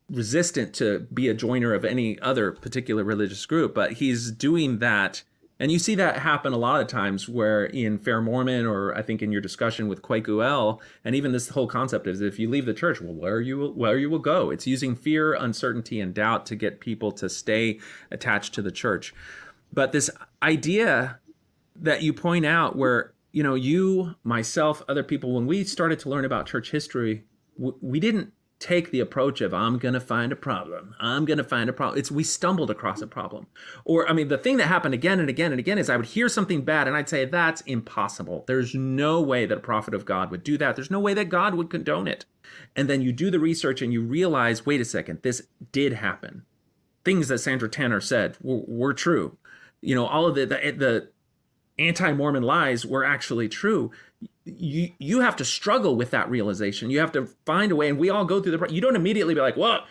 resistant to be a joiner of any other particular religious group. But he's doing that, and you see that happen a lot of times, where in Fair Mormon, or I think in your discussion with Kwaku, and even this whole concept is, if you leave the church, well, where you will go. It's using fear, uncertainty, and doubt to get people to stay attached to the church. But this idea that you point out, where you, myself, other people, when we started to learn about church history, we didn't take the approach of, I'm going to find a problem. I'm going to find a problem. We stumbled across a problem. Or, the thing that happened again and again and again is I would hear something bad and I'd say, that's impossible. There's no way that a prophet of God would do that. There's no way that God would condone it. And then you do the research and you realize, wait a second, this did happen. Things that Sandra Tanner said were true. All of the anti-Mormon lies were actually true. You have to struggle with that realization. You have to find a way, and we all go through you don't immediately be like, well,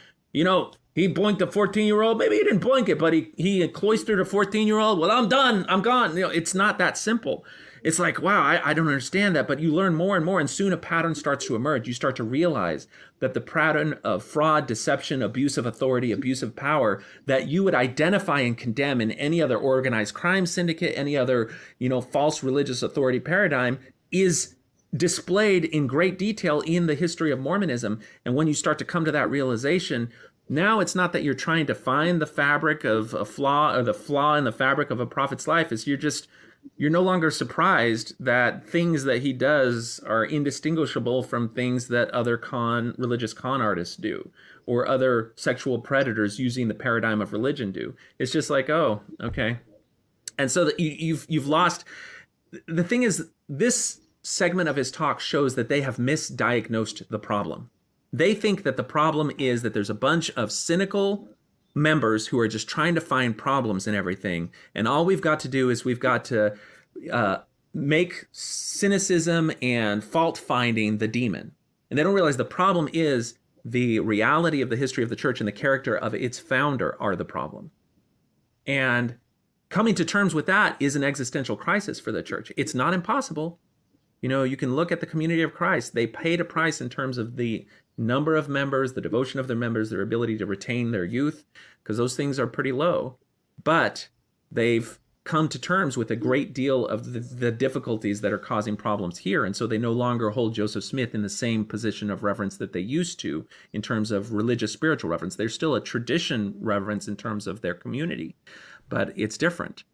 He boinked a 14-year-old. Maybe he didn't boink it, but he cloistered a 14-year-old. Well, I'm done. I'm gone. It's not that simple. It's like, wow, I don't understand that. But you learn more and more, and soon a pattern starts to emerge. You start to realize that the pattern of fraud, deception, abuse of authority, abuse of power that you would identify and condemn in any other organized crime syndicate, any other, false religious authority paradigm is displayed in great detail in the history of Mormonism. And when you start to come to that realization, now it's not that you're trying to find the fabric of a flaw or the flaw in the fabric of a prophet's life. It's you're no longer surprised that things that he does are indistinguishable from things that other religious con artists do, or other sexual predators using the paradigm of religion do. It's just like, oh, okay. And so that you've lost. The thing is, this segment of his talk shows that they have misdiagnosed the problem. They think that the problem is that there's a bunch of cynical members who are just trying to find problems in everything. And all we've got to do is we've got to make cynicism and fault finding the demon. And they don't realize the problem is the reality of the history of the church and the character of its founder are the problem. And coming to terms with that is an existential crisis for the church. It's not impossible. You can look at the community of Christ. They paid a price in terms of the number of members, the devotion of their members, their ability to retain their youth, because those things are pretty low. But they've come to terms with a great deal of the difficulties that are causing problems here. And so they no longer hold Joseph Smith in the same position of reverence that they used to in terms of religious spiritual reverence. There's still a tradition reverence in terms of their community, but it's different.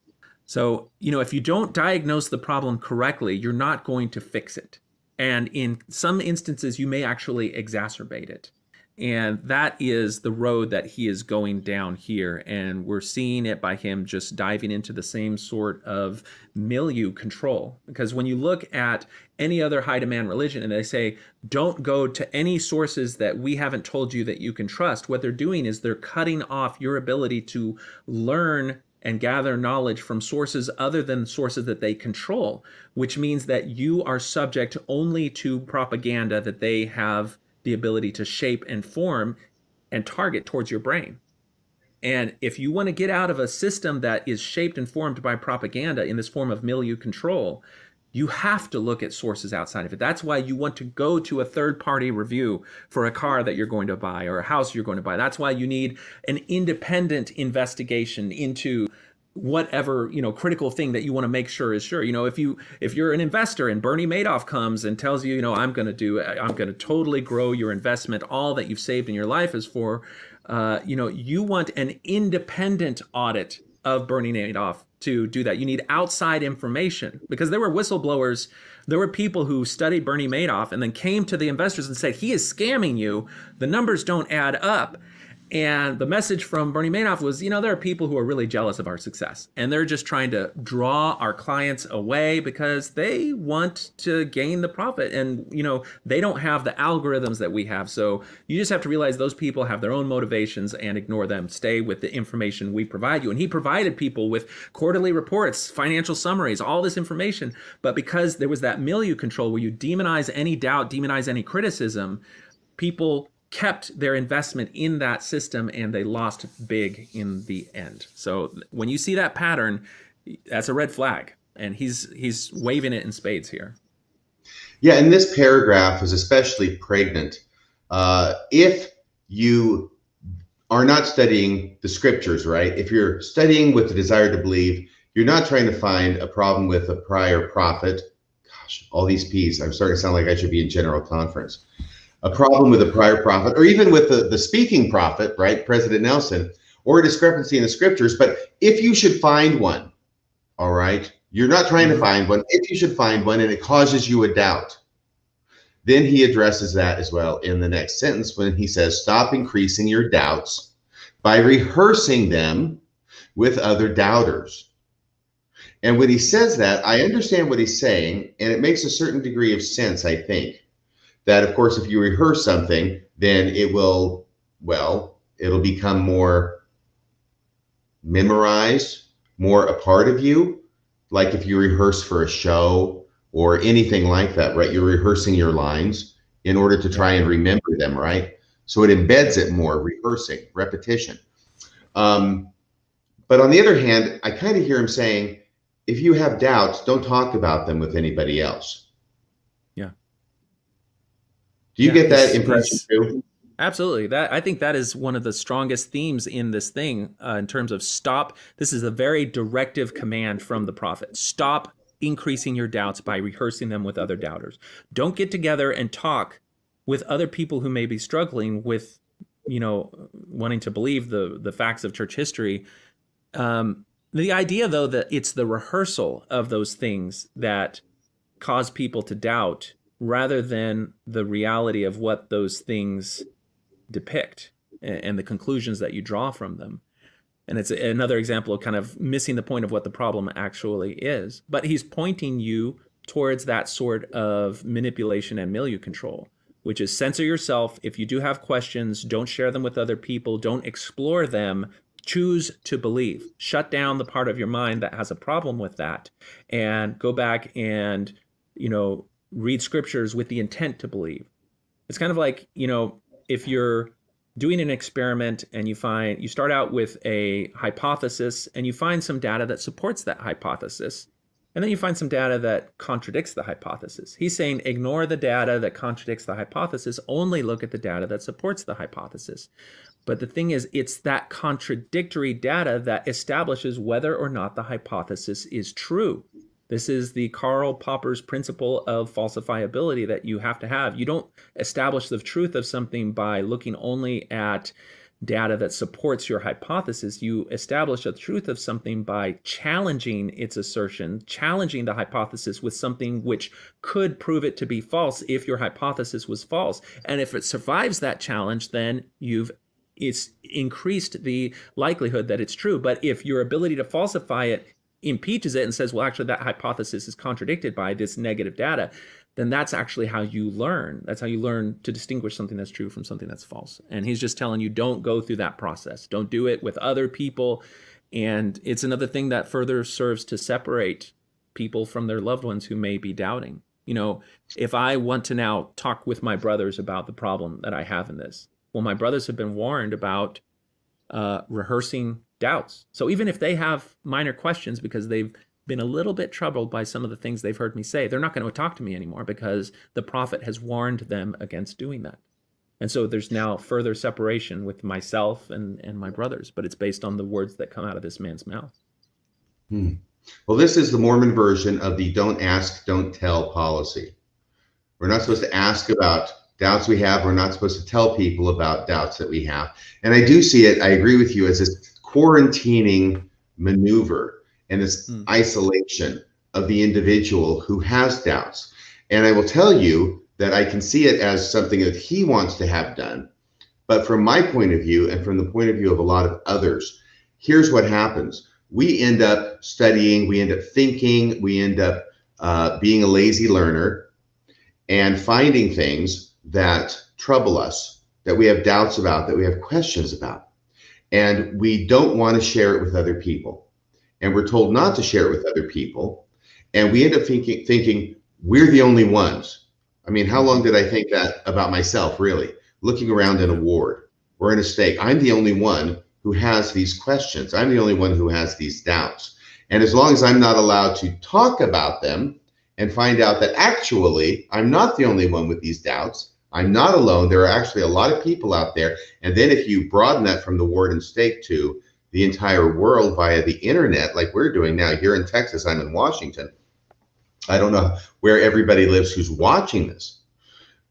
So, if you don't diagnose the problem correctly, you're not going to fix it. And in some instances, you may actually exacerbate it. And that is the road that he is going down here. And we're seeing it by him just diving into the same sort of milieu control. Because when you look at any other high demand religion and they say, don't go to any sources that we haven't told you that you can trust, what they're doing is they're cutting off your ability to learn and gather knowledge from sources other than sources that they control, which means that you are subject only to propaganda that they have the ability to shape and form and target towards your brain. And if you want to get out of a system that is shaped and formed by propaganda in this form of milieu control, you have to look at sources outside of it. That's why you want to go to a third-party review for a car that you're going to buy or a house you're going to buy. That's why you need an independent investigation into whatever, critical thing that you want to make sure is sure. If you're an investor and Bernie Madoff comes and tells you, I'm going to totally grow your investment, all that you've saved in your life is for, you want an independent audit of Bernie Madoff to do that. You need outside information, because there were whistleblowers. There were people who studied Bernie Madoff and then came to the investors and said, he is scamming you. The numbers don't add up. And the message from Bernie Madoff was, there are people who are really jealous of our success. And they're just trying to draw our clients away because they want to gain the profit. And, they don't have the algorithms that we have. So you just have to realize those people have their own motivations and ignore them. Stay with the information we provide you. And he provided people with quarterly reports, financial summaries, all this information. But because there was that milieu control where you demonize any doubt, demonize any criticism, people kept their investment in that system and they lost big in the end. So when you see that pattern, that's a red flag, and he's waving it in spades here. Yeah, and this paragraph is especially pregnant. If you are not studying the scriptures, right? If you're studying with the desire to believe, you're not trying to find a problem with a prior prophet. Gosh, all these P's. I'm starting to sound like I should be in general conference. A problem with a prior prophet, or even with the speaking prophet, right, President Nelson, or a discrepancy in the scriptures. But if you should find one, all right, you're not trying to find one. If you should find one and it causes you a doubt, then he addresses that as well in the next sentence when he says, stop increasing your doubts by rehearsing them with other doubters. And when he says that, I understand what he's saying, and it makes a certain degree of sense, I think. That, of course, if you rehearse something, then it will, it'll become more memorized, more a part of you. Like if you rehearse for a show or anything like that, right? You're rehearsing your lines in order to try and remember them, right? So it embeds it more, rehearsing, repetition. But on the other hand, I kind of hear him saying, if you have doubts, don't talk about them with anybody else. Yeah. Do you get that impression too? Absolutely. I think that is one of the strongest themes in this thing in terms of stop. This is a very directive command from the prophet. Stop increasing your doubts by rehearsing them with other doubters. Don't get together and talk with other people who may be struggling with, wanting to believe the facts of church history. The idea, though, that it's the rehearsal of those things that cause people to doubt rather than the reality of what those things depict and the conclusions that you draw from them. And it's another example of kind of missing the point of what the problem actually is. But he's pointing you towards that sort of manipulation and milieu control, which is censor yourself. If you do have questions, don't share them with other people. Don't explore them. Choose to believe. Shut down the part of your mind that has a problem with that and go back and, read scriptures with the intent to believe. It's kind of like, if you're doing an experiment and you start out with a hypothesis and you find some data that supports that hypothesis, and then you find some data that contradicts the hypothesis. He's saying ignore the data that contradicts the hypothesis, only look at the data that supports the hypothesis. But the thing is, it's that contradictory data that establishes whether or not the hypothesis is true. This is the Karl Popper's principle of falsifiability that you have to have. You don't establish the truth of something by looking only at data that supports your hypothesis. You establish the truth of something by challenging its assertion, challenging the hypothesis with something which could prove it to be false if your hypothesis was false. And if it survives that challenge, then it's increased the likelihood that it's true. But if your ability to falsify it impeaches it and says, well, actually, that hypothesis is contradicted by this negative data, then that's actually how you learn. That's how you learn to distinguish something that's true from something that's false. And he's just telling you, don't go through that process. Don't do it with other people. And it's another thing that further serves to separate people from their loved ones who may be doubting. If I want to now talk with my brothers about the problem that I have in this, well, my brothers have been warned about rehearsing doubts. So even if they have minor questions because they've been a little bit troubled by some of the things they've heard me say, they're not going to talk to me anymore because the prophet has warned them against doing that. And so there's now further separation with myself and my brothers, but it's based on the words that come out of this man's mouth. Well, this is the Mormon version of the don't ask, don't tell policy. We're not supposed to ask about doubts we have. We're not supposed to tell people about doubts that we have. And I do see it, I agree with you, as this quarantining maneuver and this isolation of the individual who has doubts. And I will tell you that I can see it as something that he wants to have done. But from my point of view and from the point of view of a lot of others, here's what happens. We end up studying, we end up thinking, we end up being a lazy learner and finding things that trouble us, that we have doubts about, that we have questions about. And we don't want to share it with other people. And we're told not to share it with other people. And we end up thinking we're the only ones. I mean, how long did I think that about myself, really? Looking around in a ward or in a stake, I'm the only one who has these questions. I'm the only one who has these doubts. And as long as I'm not allowed to talk about them and find out that actually I'm not the only one with these doubts, I'm not alone. There are actually a lot of people out there. And then if you broaden that from the ward and stake to the entire world via the internet, like we're doing now here in Texas, I'm in Washington. I don't know where everybody lives who's watching this,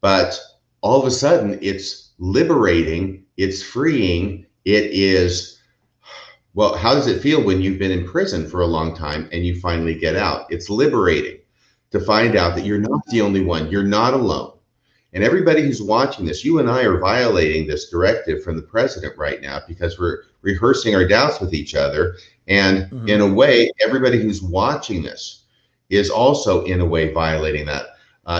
but all of a sudden it's liberating, it's freeing. It is, well, how does it feel when you've been in prison for a long time and you finally get out? It's liberating to find out that you're not the only one, you're not alone. And everybody who's watching this, you and I are violating this directive from the president right now because we're rehearsing our doubts with each other. And in a way, everybody who's watching this is also in a way violating that,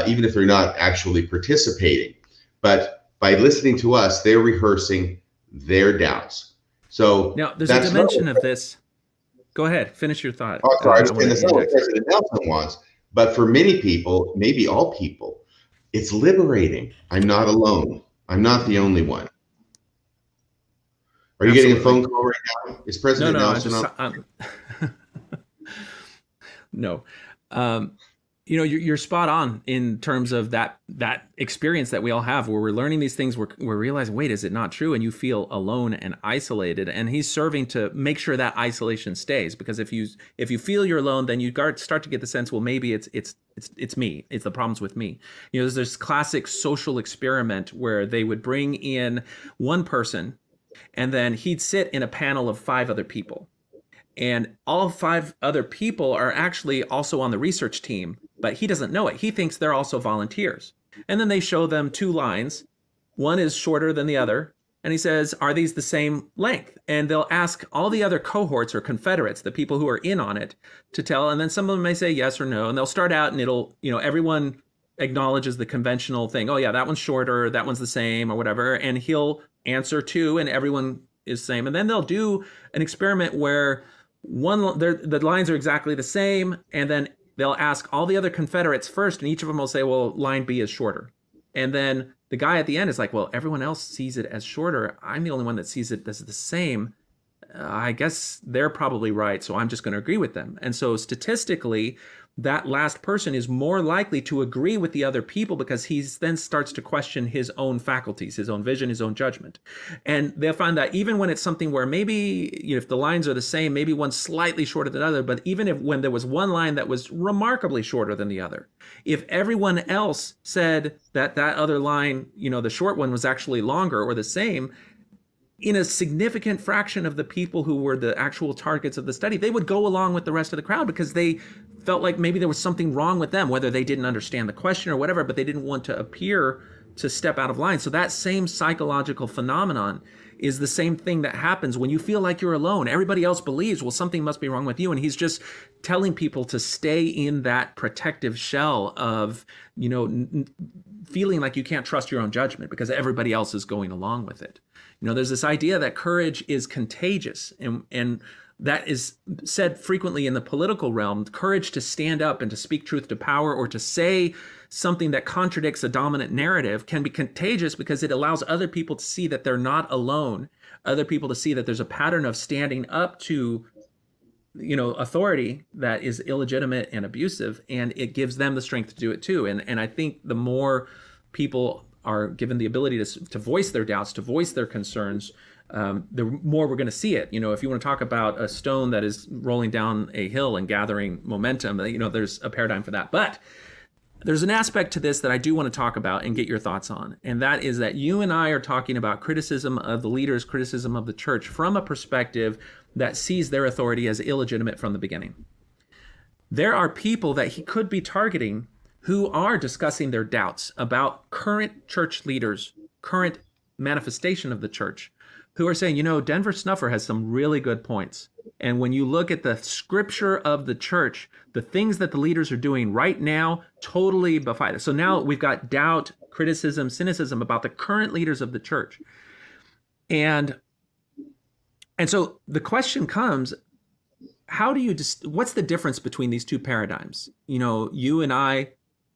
even if they're not actually participating. But by listening to us, they're rehearsing their doubts. So now there's a dimension of this. Go ahead, finish your thought. Oh, sorry, that's not what President Nelson wants. But for many people, maybe all people, it's liberating. I'm not alone. I'm not the only one. Are you getting a phone call right now? Is President Nelson on? No. You know, you're spot on in terms of that experience that we all have where we're learning these things, we're realizing, wait, is it not true? And you feel alone and isolated. And he's serving to make sure that isolation stays, because if you feel you're alone, then you start to get the sense, well, maybe it's me. It's the problems with me. You know, there's this classic social experiment where they would bring in one person and then he'd sit in a panel of 5 other people. And all 5 other people are actually also on the research team, but he doesn't know it. He thinks they're also volunteers. And then they show them 2 lines. One is shorter than the other. And he says, are these the same length? And they'll ask all the other cohorts or confederates, the people who are in on it, to tell. And then some of them may say yes or no. And they'll start out and it'll, you know, everyone acknowledges the conventional thing. Oh yeah, that one's shorter, that one's the same or whatever. And he'll answer 2 and everyone is the same. And then they'll do an experiment where the lines are exactly the same, and then they'll ask all the other confederates first, and each of them will say, well, line B is shorter. And then the guy at the end is like, well, everyone else sees it as shorter. I'm the only one that sees it as the same. I guess they're probably right, so I'm just going to agree with them. And so statistically, that last person is more likely to agree with the other people because he then starts to question his own faculties, his own vision, his own judgment. And they'll find that even when it's something where maybe, you know, if the lines are the same, maybe one's slightly shorter than the other, but even if when there was one line that was remarkably shorter than the other, if everyone else said that other line, you know, the short one was actually longer or the same, in a significant fraction of the people who were the actual targets of the study, they would go along with the rest of the crowd because they felt like maybe there was something wrong with them, whether they didn't understand the question or whatever, but they didn't want to appear to step out of line. So that same psychological phenomenon is the same thing that happens when you feel like you're alone. Everybody else believes, well, something must be wrong with you. And he's just telling people to stay in that protective shell of, you know, feeling like you can't trust your own judgment because everybody else is going along with it. You know, there's this idea that courage is contagious, and that is said frequently in the political realm. Courage to stand up and to speak truth to power or to say something that contradicts a dominant narrative can be contagious because it allows other people to see that they're not alone, other people to see that there's a pattern of standing up to, you know, authority that is illegitimate and abusive, and it gives them the strength to do it too. And I think the more people are given the ability to voice their doubts, to voice their concerns, the more we're going to see it. You know, if you want to talk about a stone that is rolling down a hill and gathering momentum, you know, there's a paradigm for that. But there's an aspect to this that I do want to talk about and get your thoughts on. And that is that you and I are talking about criticism of the leaders, criticism of the church from a perspective that sees their authority as illegitimate from the beginning. There are people that he could be targeting who are discussing their doubts about current church leaders, current manifestation of the church, who are saying, you know, Denver Snuffer has some really good points. And when you look at the scripture of the church, the things that the leaders are doing right now totally defy this. So now we've got doubt, criticism, cynicism about the current leaders of the church. And so the question comes, how do you what's the difference between these two paradigms? You know, you and I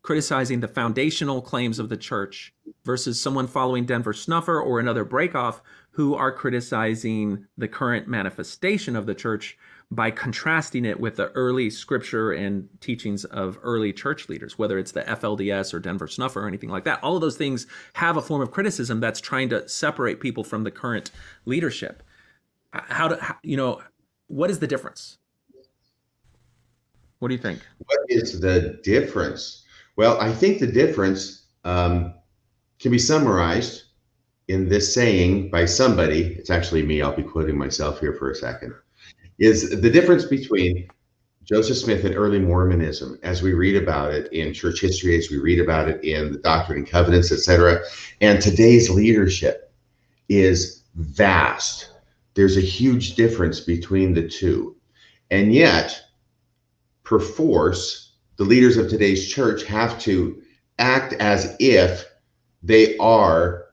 criticizing the foundational claims of the church versus someone following Denver Snuffer or another breakoff who are criticizing the current manifestation of the church by contrasting it with the early scripture and teachings of early church leaders, whether it's the FLDS or Denver Snuffer or anything like that. All of those things have a form of criticism that's trying to separate people from the current leadership. What is the difference? What do you think? What is the difference? Well, I think the difference can be summarized in this saying by somebody. It's actually me. I'll be quoting myself here for a second. Is the difference between Joseph Smith and early Mormonism, as we read about it in church history, as we read about it in the Doctrine and Covenants, etc., and today's leadership is vast. There's a huge difference between the two. And yet, perforce, the leaders of today's church have to act as if they are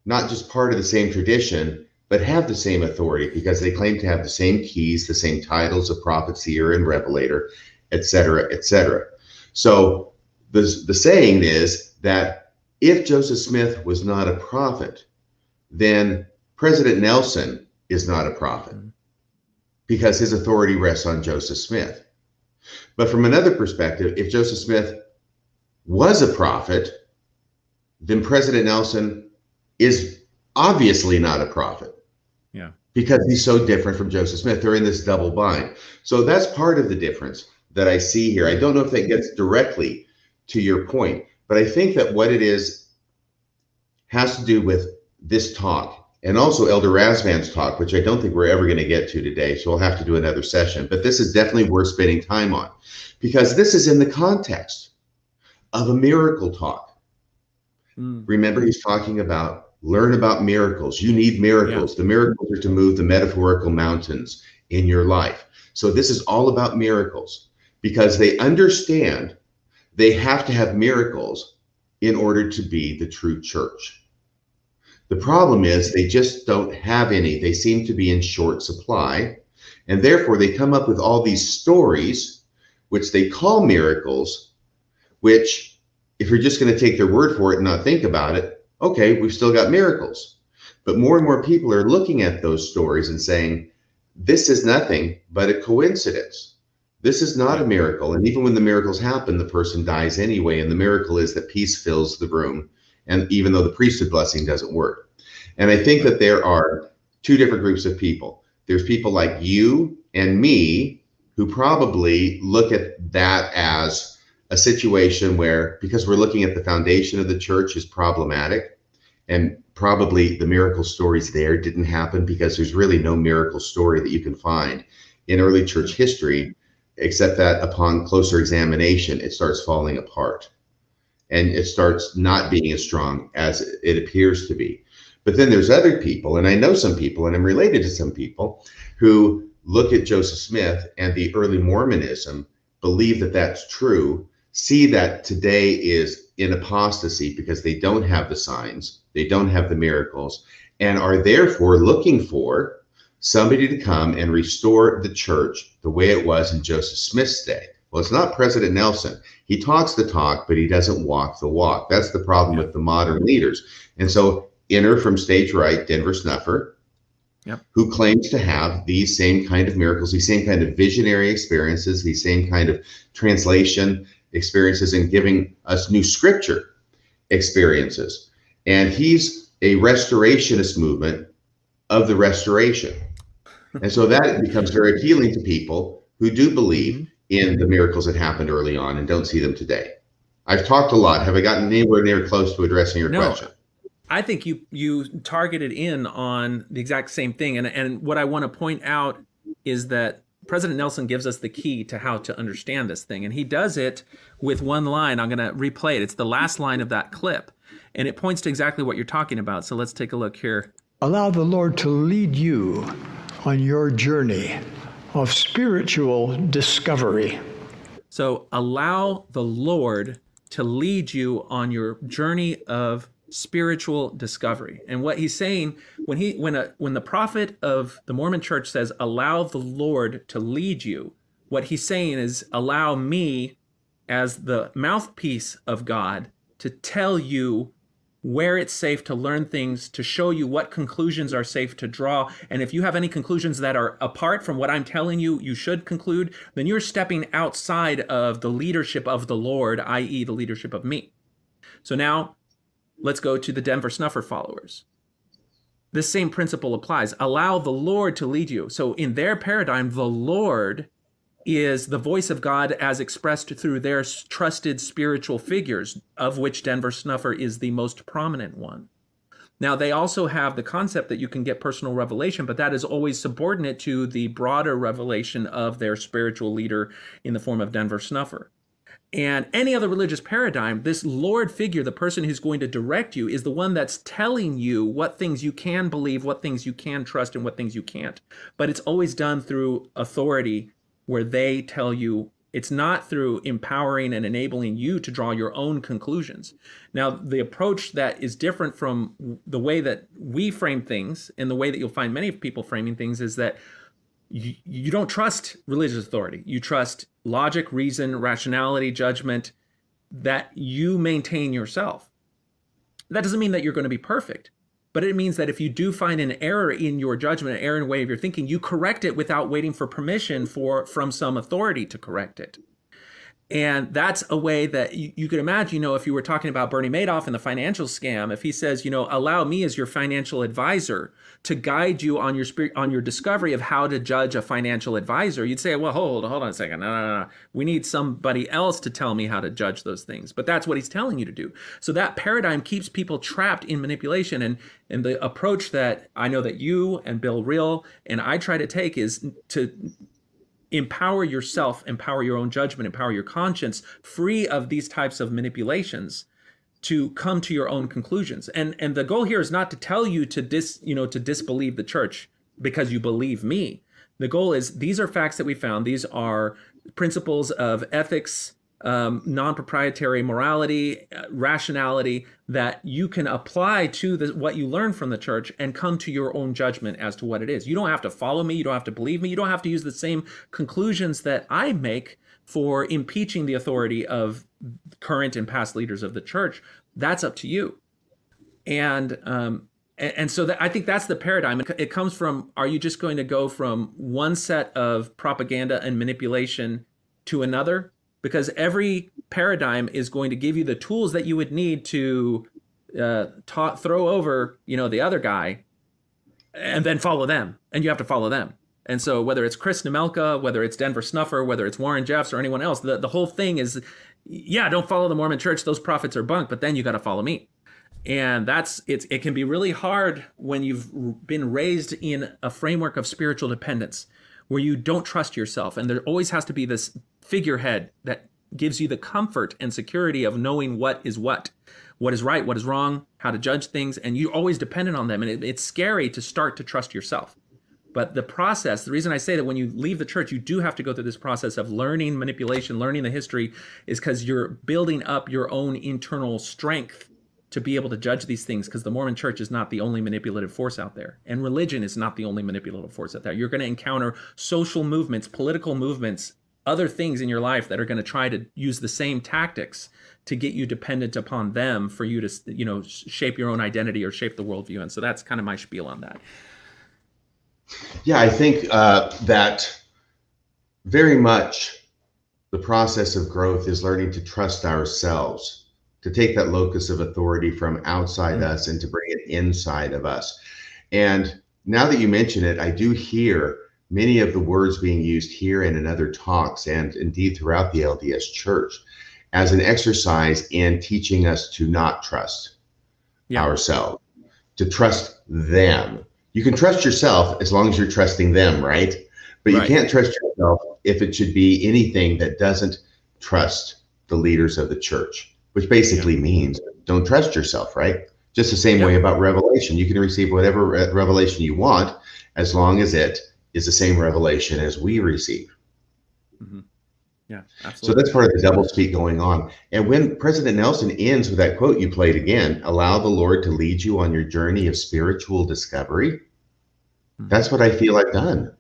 not just part of the same tradition, but have the same authority because they claim to have the same keys, the same titles of prophet, seer, and revelator, etc., etc. So the saying is that if Joseph Smith was not a prophet, then President Nelson is not a prophet because his authority rests on Joseph Smith. But from another perspective, if Joseph Smith was a prophet, then President Nelson is obviously not a prophet. Yeah. Because he's so different from Joseph Smith. They're in this double bind. So that's part of the difference that I see here. I don't know if that gets directly to your point, but I think that what it is has to do with this talk and also Elder Razvan's talk, which I don't think we're ever going to get to today. So we'll have to do another session. But this is definitely worth spending time on because this is in the context of a miracle talk. Remember, he's talking about learn about miracles. You need miracles. The miracles are to move the metaphorical mountains in your life. So this is all about miracles because they understand they have to have miracles in order to be the true church. The problem is they just don't have any. They seem to be in short supply. And therefore, they come up with all these stories, which they call miracles, which if you're just going to take their word for it and not think about it, okay, we've still got miracles. But more and more people are looking at those stories and saying, this is nothing but a coincidence. This is not a miracle. And even when the miracles happen, the person dies anyway. And the miracle is that peace fills the room. And even though the priesthood blessing doesn't work. And I think that there are two different groups of people. There's people like you and me who probably look at that as a situation where, because we're looking at the foundation of the church is problematic, and probably the miracle stories there didn't happen because there's really no miracle story that you can find in early church history, except that upon closer examination, it starts falling apart and it starts not being as strong as it appears to be. But then there's other people, and I know some people, and I'm related to some people who look at Joseph Smith and the early Mormonism, believe that that's true, see that today is in apostasy because they don't have the signs, they don't have the miracles, and are therefore looking for somebody to come and restore the church the way it was in Joseph Smith's day. Well, it's not President Nelson. He talks the talk, but he doesn't walk the walk. That's the problem with the modern leaders. And so enter from stage right, Denver Snuffer, who claims to have these same kind of miracles, these same kind of visionary experiences, these same kind of translation experiences, and giving us new scripture experiences. And he's a restorationist movement of the restoration. And so that becomes very appealing to people who do believe in the miracles that happened early on and don't see them today. I've talked a lot. Have I gotten anywhere near close to addressing your question? I think you targeted in on the exact same thing. And what I want to point out is that President Nelson gives us the key to how to understand this thing. And he does it with one line. I'm going to replay it. It's the last line of that clip. And it points to exactly what you're talking about. So let's take a look here. Allow the Lord to lead you on your journey of spiritual discovery. So allow the Lord to lead you on your journey of spiritual discovery. And what he's saying, when the prophet of the Mormon church says, allow the Lord to lead you, what he's saying is, allow me as the mouthpiece of God to tell you where it's safe to learn things, to show you what conclusions are safe to draw. And if you have any conclusions that are apart from what I'm telling you, you should conclude, then you're stepping outside of the leadership of the Lord, i.e. the leadership of me. So now let's go to the Denver Snuffer followers. This same principle applies. Allow the Lord to lead you. So in their paradigm, the Lord is the voice of God as expressed through their trusted spiritual figures, of which Denver Snuffer is the most prominent one. Now, they also have the concept that you can get personal revelation, but that is always subordinate to the broader revelation of their spiritual leader in the form of Denver Snuffer. And any other religious paradigm, this Lord figure, the person who's going to direct you, is the one that's telling you what things you can believe, what things you can trust, and what things you can't. But it's always done through authority, where they tell you. It's not through empowering and enabling you to draw your own conclusions. Now, the approach that is different from the way that we frame things, and the way that you'll find many people framing things, is that you don't trust religious authority. You trust logic, reason, rationality, judgment that you maintain yourself. That doesn't mean that you're going to be perfect, but it means that if you do find an error in your judgment, an error in the way of your thinking, you correct it without waiting for permission from some authority to correct it. And that's a way that you could imagine, if you were talking about Bernie Madoff and the financial scam, if he says, allow me as your financial advisor to guide you on your discovery of how to judge a financial advisor, you'd say, well, hold on a second. No. We need somebody else to tell me how to judge those things. But that's what he's telling you to do. So that paradigm keeps people trapped in manipulation. And the approach that I know that you and Bill Reel and I try to take is to empower yourself, empower your own judgment, empower your conscience, free of these types of manipulations, to come to your own conclusions. And the goal here is not to tell you to disbelieve the church because you believe me. The goal is, these are facts that we found. These are principles of ethics, non-proprietary morality, rationality that you can apply to what you learn from the church and come to your own judgment as to what it is. You don't have to follow me. You don't have to believe me. You don't have to use the same conclusions that I make for impeaching the authority of current and past leaders of the church. That's up to you. And so I think that's the paradigm. It comes from, are you just going to go from one set of propaganda and manipulation to another? Because every paradigm is going to give you the tools that you would need to throw over, the other guy, and then follow them. And you have to follow them. And so whether it's Chris Nemelka, whether it's Denver Snuffer, whether it's Warren Jeffs or anyone else, the whole thing is, don't follow the Mormon church. Those prophets are bunk, but then you got to follow me. And it can be really hard when you've been raised in a framework of spiritual dependence, where you don't trust yourself. And there always has to be this figurehead that gives you the comfort and security of knowing what is right, what is wrong, how to judge things. And you're always dependent on them. And it's scary to start to trust yourself. But the process, the reason I say that when you leave the church, you do have to go through this process of learning manipulation, learning the history, is because you're building up your own internal strength to be able to judge these things, because the Mormon church is not the only manipulative force out there. And religion is not the only manipulative force out there. You're going to encounter social movements, political movements, other things in your life that are going to try to use the same tactics to get you dependent upon them for you to, shape your own identity or shape the worldview. And so that's kind of my spiel on that. Yeah, I think that very much the process of growth is learning to trust ourselves, to take that locus of authority from outside us and to bring it inside of us. And now that you mention it, I do hear many of the words being used here and in other talks, and indeed throughout the LDS Church, as an exercise in teaching us to not trust ourselves, to trust them. You can trust yourself as long as you're trusting them, right? But you can't trust yourself if it should be anything that doesn't trust the leaders of the church, which basically means don't trust yourself, right? Just the same way about revelation. You can receive whatever revelation you want as long as it is the same revelation as we receive. Mm-hmm. Yeah, absolutely. So that's part of the doublespeak going on. And when President Nelson ends with that quote you played again, allow the Lord to lead you on your journey of spiritual discovery, that's what I feel I've done.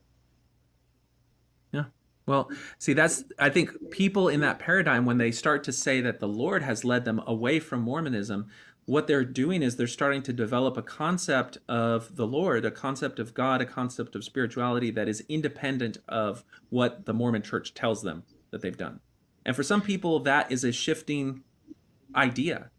Yeah. Well, see, I think people in that paradigm, when they start to say that the Lord has led them away from Mormonism, what they're doing is they're starting to develop a concept of the Lord, a concept of God, a concept of spirituality that is independent of what the Mormon church tells them that they've done. And for some people, that is a shifting idea.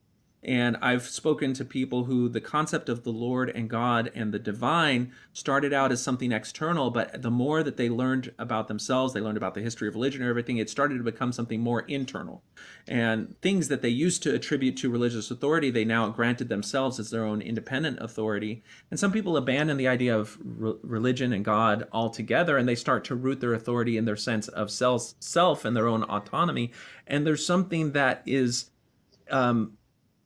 And I've spoken to people who the concept of the Lord and God and the divine started out as something external, but the more that they learned about themselves, they learned about the history of religion and everything, it started to become something more internal. And things that they used to attribute to religious authority, they now granted themselves as their own independent authority. And some people abandon the idea of religion and God altogether, and they start to root their authority in their sense of self and their own autonomy. And there's something that is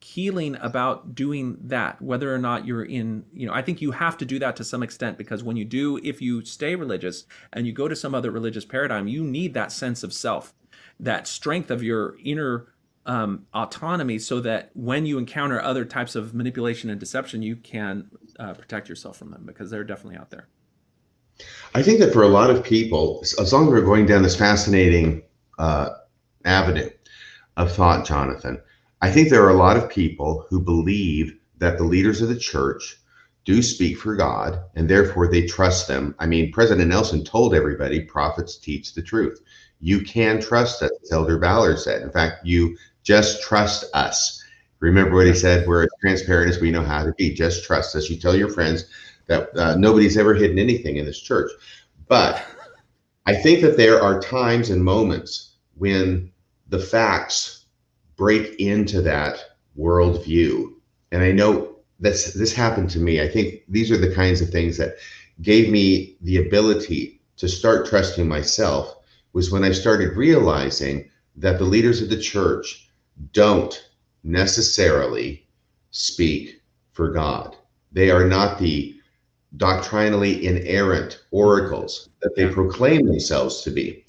healing about doing that, whether or not you're in, I think you have to do that to some extent, because when you do, if you stay religious and you go to some other religious paradigm, you need that sense of self, that strength of your inner autonomy, so that when you encounter other types of manipulation and deception, you can protect yourself from them, because they're definitely out there. I think that for a lot of people, as long as we're going down this fascinating avenue of thought, Jonathan, I think there are a lot of people who believe that the leaders of the church do speak for God, and therefore they trust them. I mean, President Nelson told everybody, prophets teach the truth. You can trust us, as Elder Ballard said. In fact, you just trust us. Remember what he said, we're as transparent as we know how to be. Just trust us. You tell your friends that nobody's ever hidden anything in this church. But I think that there are times and moments when the facts break into that worldview. And I know this happened to me. I think these are the kinds of things that gave me the ability to start trusting myself, was when I started realizing that the leaders of the church don't necessarily speak for God. They are not the doctrinally inerrant oracles that they proclaim themselves to be.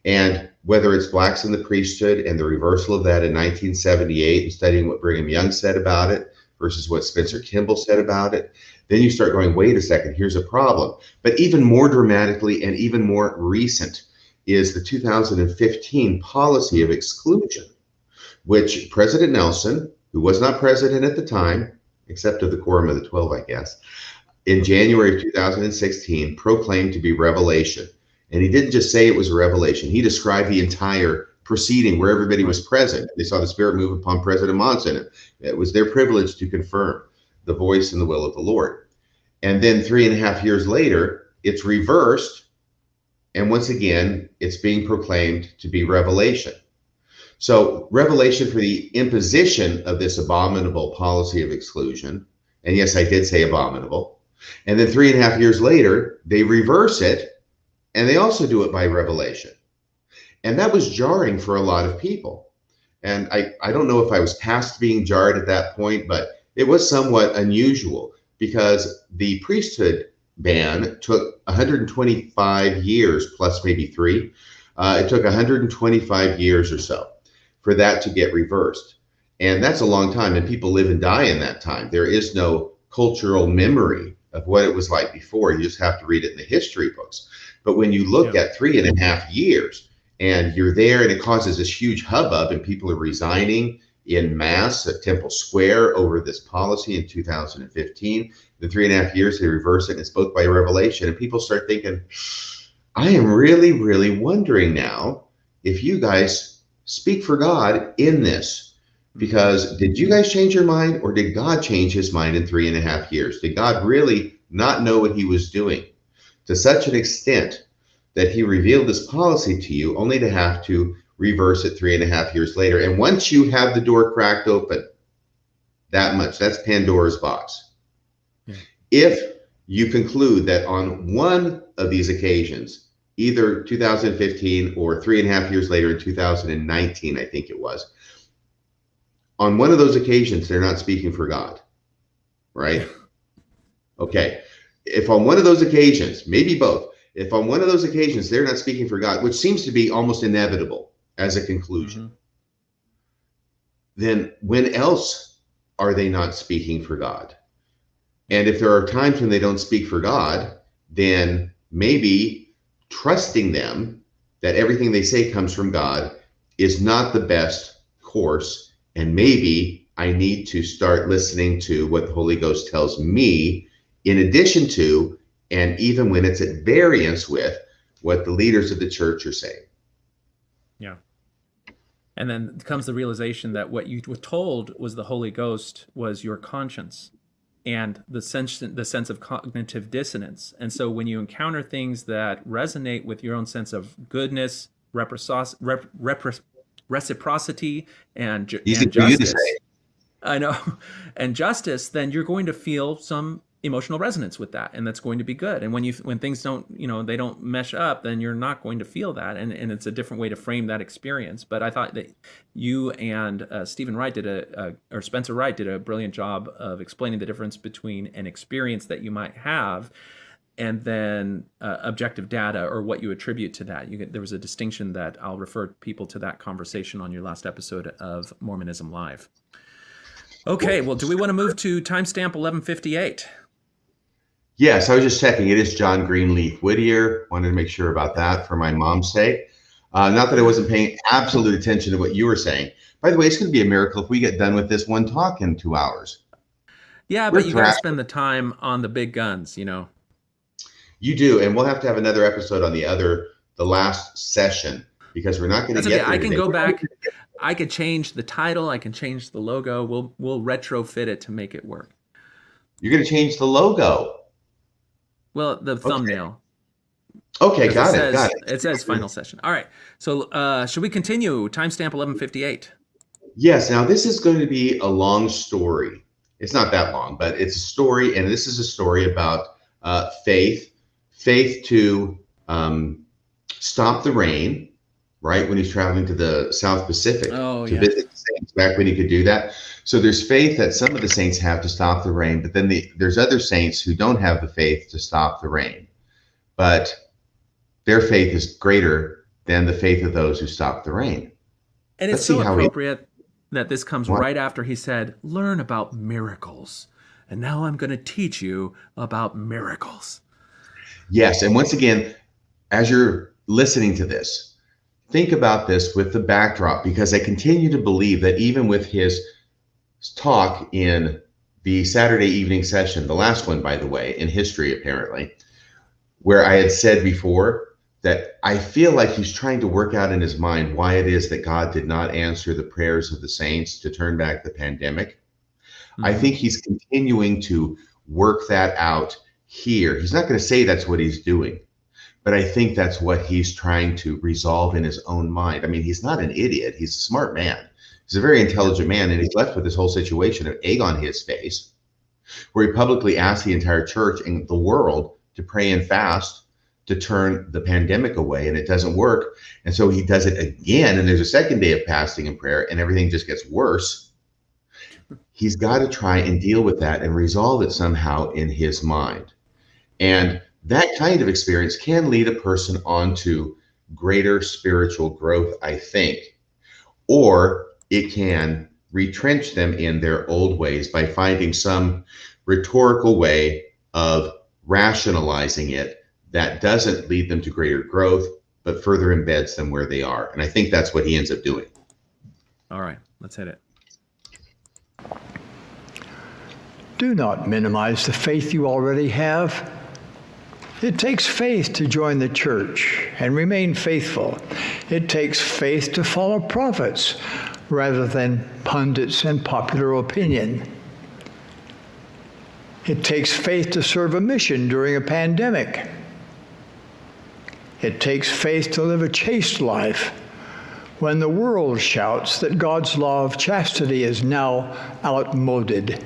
And whether it's blacks in the priesthood and the reversal of that in 1978 and studying what Brigham Young said about it versus what Spencer Kimball said about it, then you start going, wait a second, here's a problem. But even more dramatically and even more recent is the 2015 policy of exclusion, which President Nelson, who was not president at the time, except of the Quorum of the 12, I guess, in January of 2016, proclaimed to be revelation. And he didn't just say it was a revelation. He described the entire proceeding where everybody was present. They saw the Spirit move upon President Monson. It was their privilege to confirm the voice and the will of the Lord. And then 3.5 years later, it's reversed. And once again, it's being proclaimed to be revelation. So revelation for the imposition of this abominable policy of exclusion. And yes, I did say abominable. And then 3.5 years later, they reverse it. And they also do it by revelation. And that was jarring for a lot of people. And I don't know if I was past being jarred at that point, but it was somewhat unusual because the priesthood ban took 125 years plus maybe 3. It took 125 years or so for that to get reversed. And that's a long time, and people live and die in that time. There is no cultural memory of what it was like before. You just have to read it in the history books. But when you look at 3.5 years and you're there and it causes this huge hubbub and people are resigning in mass at Temple Square over this policy in 2015, the 3.5 years they reverse it and it's both by revelation, and people start thinking, I am really, really wondering now if you guys speak for God in this, because did you guys change your mind, or did God change his mind in 3.5 years? Did God really not know what he was doing to such an extent that he revealed this policy to you only to have to reverse it 3.5 years later? And once you have the door cracked open that much, that's Pandora's box. Yeah. If you conclude that on one of these occasions, either 2015 or 3.5 years later in 2019, I think it was, on one of those occasions, they're not speaking for God, right? Okay. If on one of those occasions, maybe both, if on one of those occasions they're not speaking for God, which seems to be almost inevitable as a conclusion, then when else are they not speaking for God? And if there are times when they don't speak for God, then maybe trusting them that everything they say comes from God is not the best course. And maybe I need to start listening to what the Holy Ghost tells me, in addition to, and even when it's at variance with, what the leaders of the church are saying. Yeah. And then comes the realization that what you were told was the Holy Ghost was your conscience and the sense of cognitive dissonance. And so when you encounter things that resonate with your own sense of goodness, reciprocity, and justice, I know, and justice, then you're going to feel some emotional resonance with that, and that's going to be good. And when things don't, they don't mesh up, then you're not going to feel that, and it's a different way to frame that experience. But I thought that you and Stephen Wright or Spencer Wright did a brilliant job of explaining the difference between an experience that you might have and then objective data, or what you attribute to that. There was a distinction that I'll refer people to that conversation on your last episode of Mormonism Live. Okay, well, do we want to move to timestamp 1158? Yes, I was just checking. It is John Greenleaf Whittier. Wanted to make sure about that for my mom's sake. Not that I wasn't paying absolute attention to what you were saying, By the way, it's going to be a miracle if we get done with this one talk in 2 hours. Yeah, but you got to spend the time on the big guns, you know. You do, and we'll have to have another episode on the last session, because we're not going to get there. I can go back. I could change the title. I can change the logo. We'll retrofit it to make it work. You're going to change the logo. Well, the thumbnail. Okay, got it. It says final session. All right. So should we continue? Timestamp 11:58. Yes. Now, this is going to be a long story. It's not that long, but it's a story, and this is a story about faith to stop the rain, right, when he's traveling to the South Pacific to visit the saints, back when he could do that. So there's faith that some of the saints have to stop the rain, but then there's other saints who don't have the faith to stop the rain. But their faith is greater than the faith of those who stop the rain. And it's so appropriate that this comes right after he said, learn about miracles. And now I'm going to teach you about miracles. Yes. And once again, as you're listening to this, think about this with the backdrop, because I continue to believe that even with his talk in the Saturday evening session, the last one, by the way, in history, apparently, where I had said before that I feel like he's trying to work out in his mind why it is that God did not answer the prayers of the saints to turn back the pandemic. Mm-hmm. I think he's continuing to work that out here. He's not going to say that's what he's doing, but I think that's what he's trying to resolve in his own mind. I mean, he's not an idiot. He's a smart man. He's a very intelligent man, and he's left with this whole situation of egg on his face, where he publicly asked the entire church and the world to pray and fast to turn the pandemic away, and it doesn't work. And so he does it again, and there's a second day of fasting and prayer, and everything just gets worse. He's got to try and deal with that and resolve it somehow in his mind. And that kind of experience can lead a person on to greater spiritual growth, I think, or it can retrench them in their old ways by finding some rhetorical way of rationalizing it that doesn't lead them to greater growth, but further embeds them where they are. And I think that's what he ends up doing. All right, let's hit it. Do not minimize the faith you already have. It takes faith to join the church and remain faithful. It takes faith to follow prophets rather than pundits and popular opinion. It takes faith to serve a mission during a pandemic. It takes faith to live a chaste life when the world shouts that God's law of chastity is now outmoded.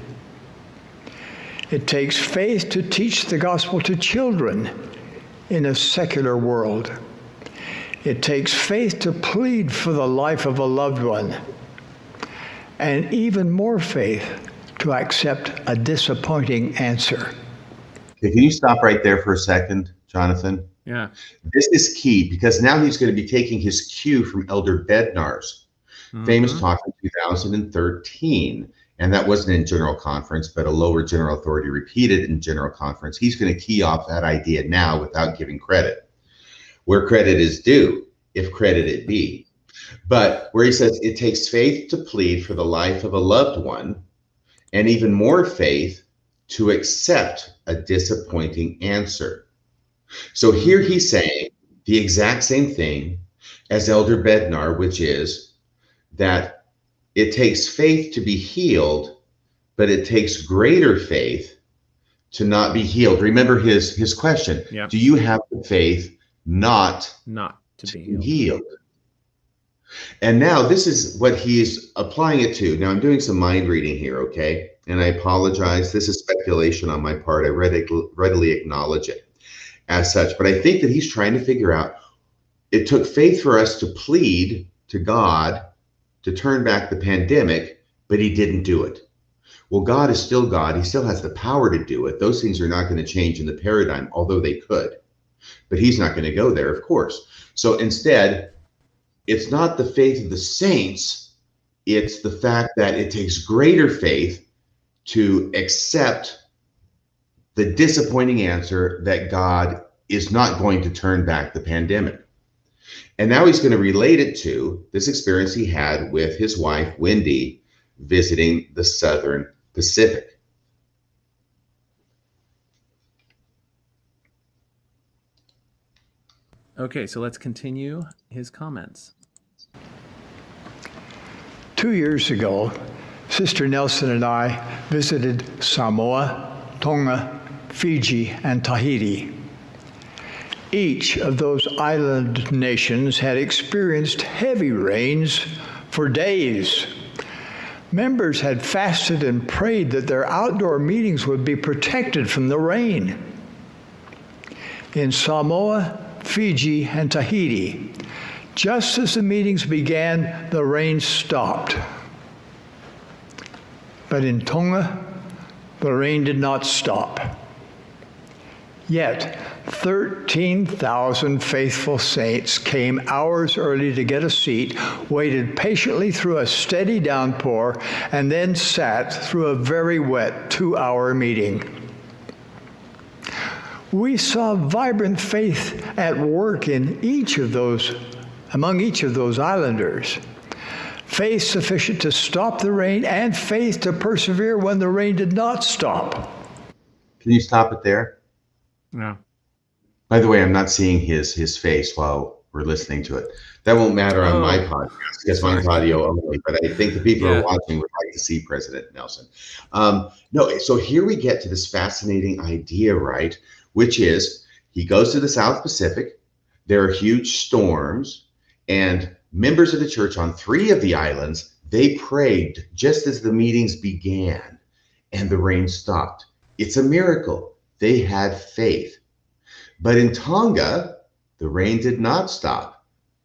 It takes faith to teach the gospel to children in a secular world. It takes faith to plead for the life of a loved one, and even more faith to accept a disappointing answer. Okay, can you stop right there for a second, Jonathan? Yeah. This is key, because now he's going to be taking his cue from Elder Bednar's famous talk in 2013. And that wasn't in General Conference, but a lower general authority repeated in General Conference. He's going to key off that idea now without giving credit, where credit is due, if credit it be. But where he says it takes faith to plead for the life of a loved one, and even more faith to accept a disappointing answer. So here he's saying the exact same thing as Elder Bednar, which is that it takes faith to be healed, but it takes greater faith to not be healed. Remember his question. Yep. Do you have the faith not to be healed? And now this is what he's applying it to. Now I'm doing some mind reading here, okay? And I apologize. This is speculation on my part. I readily acknowledge it as such. But I think that he's trying to figure out, it took faith for us to plead to God to turn back the pandemic, but he didn't do it. Well, God is still God. He still has the power to do it. Those things are not going to change in the paradigm, although they could. But he's not going to go there, of course. So instead, it's not the faith of the saints. It's the fact that it takes greater faith to accept the disappointing answer that God is not going to turn back the pandemic. And now he's going to relate it to this experience he had with his wife, Wendy, visiting the Southern Pacific. Okay, so let's continue his comments. 2 years ago, Sister Nelson and I visited Samoa, Tonga, Fiji, and Tahiti. Each of those island nations had experienced heavy rains for days. Members had fasted and prayed that their outdoor meetings would be protected from the rain. In Samoa, Fiji, and Tahiti, just as the meetings began, the rain stopped. But in Tonga, the rain did not stop. Yet, 13,000 faithful saints came hours early to get a seat, waited patiently through a steady downpour, and then sat through a very wet 2-hour meeting. We saw vibrant faith at work in among each of those islanders. Faith sufficient to stop the rain and faith to persevere when the rain did not stop. Can you stop it there? No. By the way, I'm not seeing his face while we're listening to it. That won't matter on my podcast because mine's audio only, but I think the people who are watching would like to see President Nelson. No, so here we get to this fascinating idea, right? Which is he goes to the South Pacific, there are huge storms, and members of the church on 3 of the islands, they prayed just as the meetings began, and the rain stopped. It's a miracle. They had faith. But in Tonga, the rain did not stop.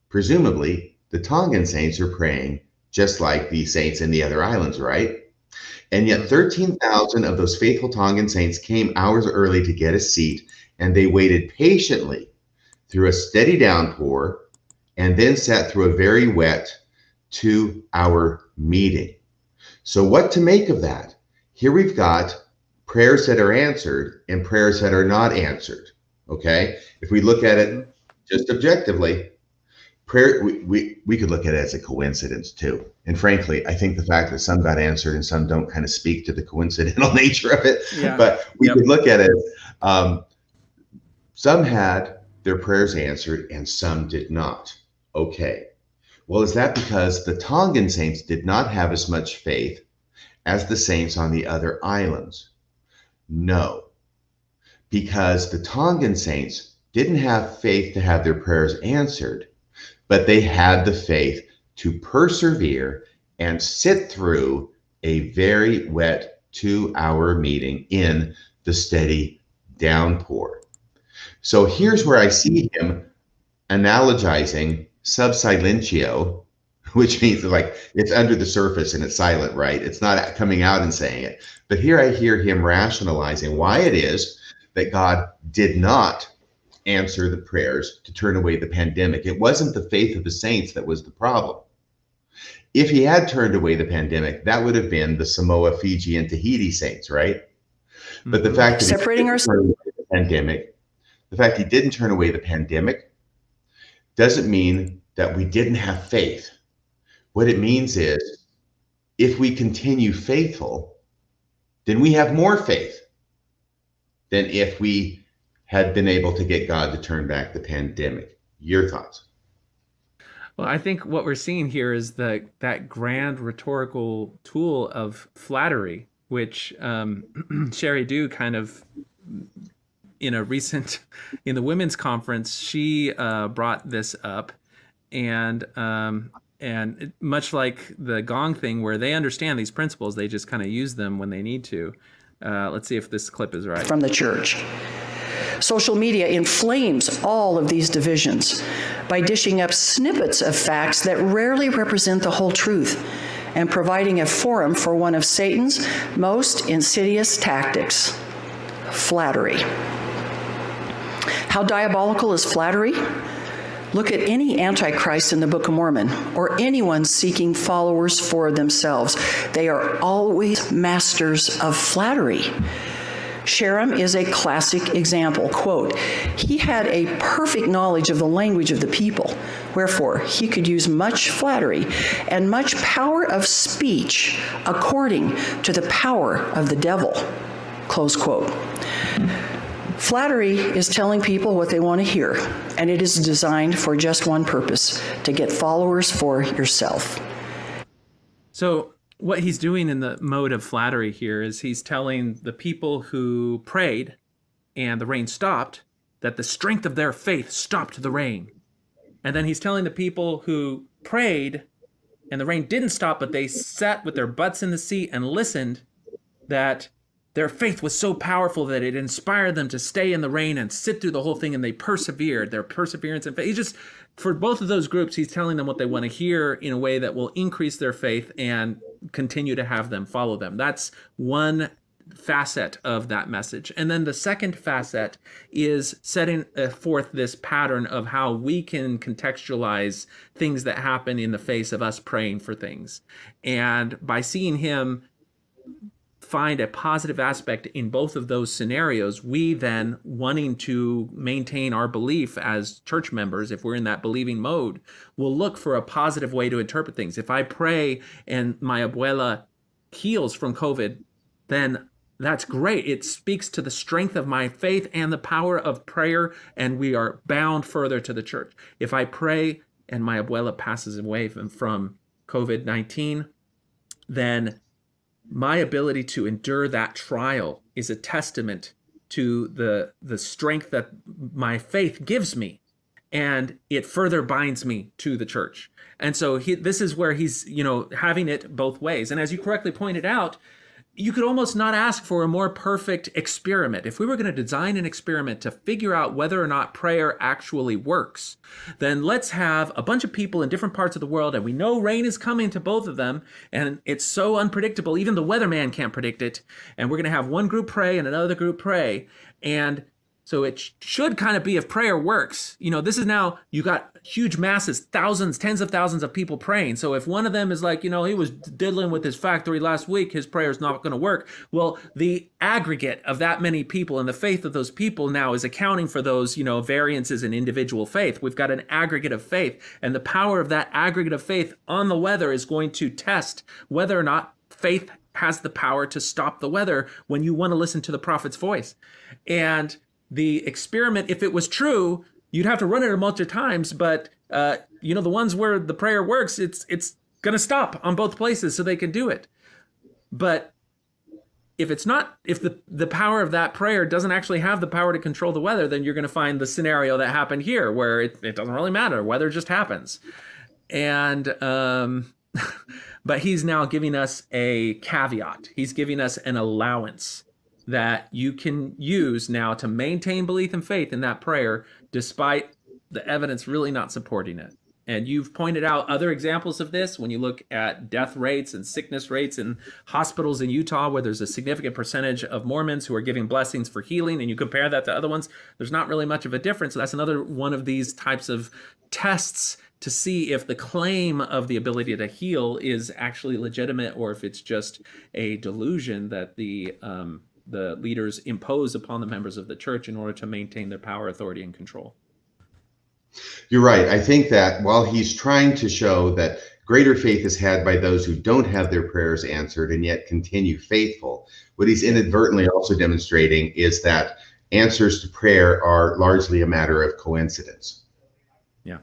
Presumably, the Tongan saints are praying just like the saints in the other islands, right? And yet 13,000 of those faithful Tongan saints came hours early to get a seat, and they waited patiently through a steady downpour and then sat through a very wet 2-hour meeting. So what to make of that? Here we've got prayers that are answered and prayers that are not answered. Okay, if we look at it just objectively, prayer, we could look at it as a coincidence too. And frankly, I think the fact that some got answered and some don't kind of speak to the coincidental nature of it. Yeah. But we could look at it. Some had their prayers answered and some did not. Okay, well, is that because the Tongan saints did not have as much faith as the saints on the other islands? No. Because the Tongan saints didn't have faith to have their prayers answered, but they had the faith to persevere and sit through a very wet 2-hour meeting in the steady downpour. So here's where I see him analogizing sub silentio, which means like it's under the surface and it's silent, right? It's not coming out and saying it. But here I hear him rationalizing why it is that God did not answer the prayers to turn away the pandemic. It wasn't the faith of the saints that was the problem. If he had turned away the pandemic, that would have been the Samoa, Fiji, and Tahiti saints, right? But the fact that the fact he didn't turn away the pandemic doesn't mean that we didn't have faith. What it means is if we continue faithful, then we have more faith than if we had been able to get God to turn back the pandemic. Your thoughts? Well, I think what we're seeing here is that grand rhetorical tool of flattery, which Sherry Dew kind of, in the women's conference, she brought this up, and much like the gong thing, where they understand these principles, they just kind of use them when they need to. Let's see if this clip is right. From the church. Social media inflames all of these divisions by dishing up snippets of facts that rarely represent the whole truth and providing a forum for one of Satan's most insidious tactics, flattery. How diabolical is flattery? Look at any antichrist in the Book of Mormon or anyone seeking followers for themselves. They are always masters of flattery. Sherem is a classic example. Quote, "He had a perfect knowledge of the language of the people, wherefore he could use much flattery and much power of speech according to the power of the devil." Close quote. Flattery is telling people what they want to hear, and it is designed for just one purpose: to get followers for yourself. So what he's doing in the mode of flattery here is he's telling the people who prayed and the rain stopped that the strength of their faith stopped the rain. And then he's telling the people who prayed and the rain didn't stop, but they sat with their butts in the seat and listened, that their faith was so powerful that it inspired them to stay in the rain and sit through the whole thing, and they persevered. Their perseverance and faith. He's just, for both of those groups, he's telling them what they want to hear in a way that will increase their faith and continue to have them follow them. That's one facet of that message. And then the second facet is setting forth this pattern of how we can contextualize things that happen in the face of us praying for things. And by seeing him find a positive aspect in both of those scenarios, we then, wanting to maintain our belief as church members, if we're in that believing mode, will look for a positive way to interpret things. If I pray and my abuela heals from COVID, then that's great. It speaks to the strength of my faith and the power of prayer, and we are bound further to the church. If I pray and my abuela passes away from COVID-19, then my ability to endure that trial is a testament to the strength that my faith gives me, and it further binds me to the church. And so this is where he's, having it both ways. And as you correctly pointed out, you could almost not ask for a more perfect experiment. If we were going to design an experiment to figure out whether or not prayer actually works, then let's have a bunch of people in different parts of the world, and we know rain is coming to both of them, and it's so unpredictable, even the weatherman can't predict it, and we're going to have one group pray and another group pray, and so it should kind of be, if prayer works, this is now, you got huge masses, thousands, tens of thousands of people praying. So if one of them is like, he was diddling with his factory last week, his prayer is not going to work. Well, the aggregate of that many people and the faith of those people now is accounting for those, variances in individual faith. We've got an aggregate of faith, and the power of that aggregate of faith on the weather is going to test whether or not faith has the power to stop the weather when you want to listen to the prophet's voice. And the experiment, if it was true, you'd have to run it a multi times, but the ones where the prayer works, it's going to stop on both places so they can do it. But if it's not, if the power of that prayer doesn't actually have the power to control the weather, then you're going to find the scenario that happened here, where it doesn't really matter. Weather just happens. And but he's now giving us a caveat. He's giving us an allowance that you can use now to maintain belief and faith in that prayer, despite the evidence really not supporting it. And you've pointed out other examples of this when you look at death rates and sickness rates in hospitals in Utah, where there's a significant percentage of Mormons who are giving blessings for healing, and you compare that to other ones, there's not really much of a difference. So that's another one of these types of tests to see if the claim of the ability to heal is actually legitimate, or if it's just a delusion that the leaders impose upon the members of the church in order to maintain their power, authority, and control. You're right. I think that while he's trying to show that greater faith is had by those who don't have their prayers answered and yet continue faithful, what he's inadvertently also demonstrating is that answers to prayer are largely a matter of coincidence. Yeah.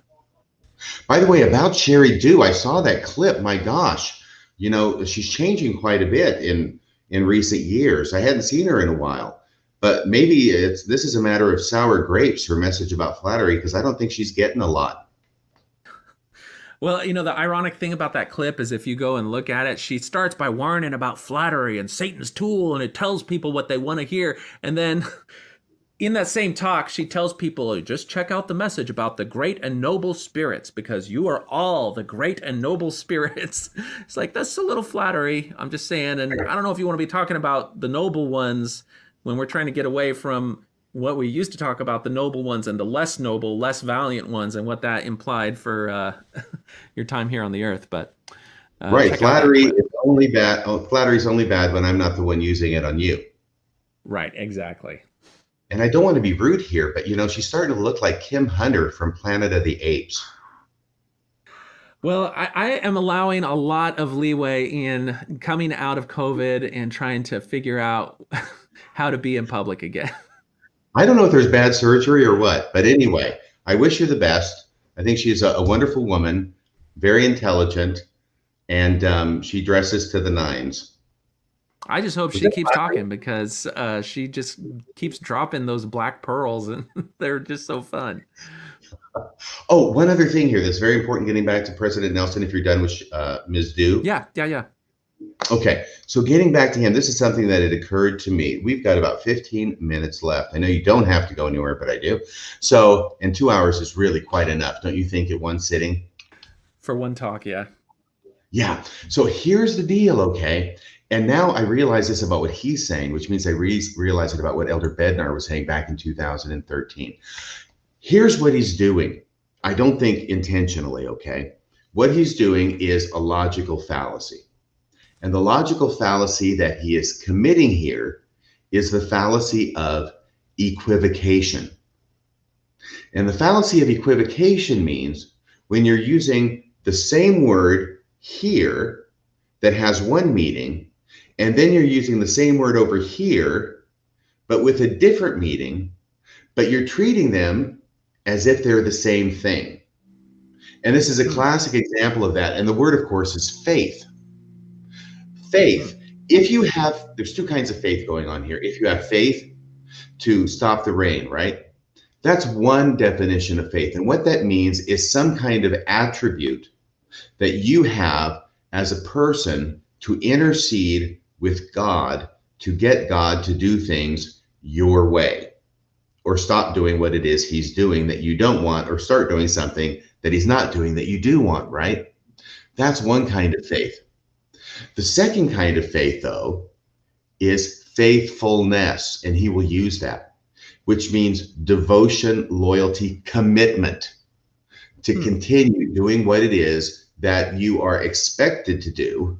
By the way, about Sherry Dew, I saw that clip. My gosh, she's changing quite a bit in recent years. I hadn't seen her in a while, but maybe this is a matter of sour grapes, her message about flattery, because I don't think she's getting a lot. Well, the ironic thing about that clip is if you go and look at it, she starts by warning about flattery and Satan's tool, and it tells people what they want to hear. And then in that same talk, she tells people, just check out the message about the great and noble spirits, because you are all the great and noble spirits. It's like, that's a little flattery. I'm just saying. And I don't know if you want to be talking about the noble ones when we're trying to get away from what we used to talk about, the noble ones and the less noble, less valiant ones, and what that implied for your time here on the earth. But right. Flattery is only bad. Flattery is only bad when I'm not the one using it on you. Right, exactly. And I don't want to be rude here, but she's starting to look like Kim Hunter from Planet of the Apes. Well, I am allowing a lot of leeway in coming out of COVID and trying to figure out how to be in public again. I don't know if there's bad surgery or what, but anyway, I wish her the best. I think she's a wonderful woman, very intelligent, and she dresses to the nines. I just hope she keeps talking, because she just keeps dropping those black pearls, and they're just so fun. Oh, one other thing here that's very important, getting back to President Nelson, if you're done with Ms. Dew. Yeah. Okay, so getting back to him, this is something that had occurred to me. We've got about 15 minutes left. I know you don't have to go anywhere, but I do. So, and 2 hours is really quite enough, don't you think, at one sitting? For one talk, yeah. Yeah, so here's the deal, okay? And now I realize this about what he's saying, which means I realize it about what Elder Bednar was saying back in 2013. Here's what he's doing. I don't think intentionally, okay? What he's doing is a logical fallacy. And the logical fallacy that he is committing here is the fallacy of equivocation. And the fallacy of equivocation means when you're using the same word here that has one meaning, and then you're using the same word over here, but with a different meaning, but you're treating them as if they're the same thing. And this is a classic example of that. And the word, of course, is faith. Faith, there's two kinds of faith going on here. If you have faith to stop the rain, right? That's one definition of faith. And what that means is some kind of attribute that you have as a person to intercede with God, to get God to do things your way, or stop doing what it is he's doing that you don't want, or start doing something that he's not doing that you do want, right? That's one kind of faith. The second kind of faith, though, is faithfulness, and he will use that, which means devotion, loyalty, commitment to continue doing what it is that you are expected to do,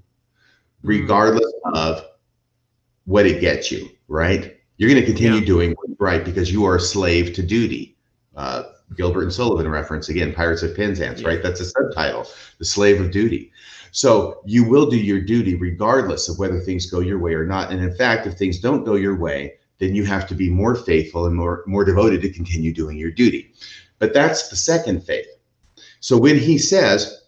regardless of what it gets you, right? You're going to continue doing what's right because you are a slave to duty. Gilbert and Sullivan reference, again, Pirates of Penzance, right? That's a subtitle, The Slave of Duty. So you will do your duty regardless of whether things go your way or not. And in fact, if things don't go your way, then you have to be more faithful and more devoted to continue doing your duty. But that's the second faith. So when he says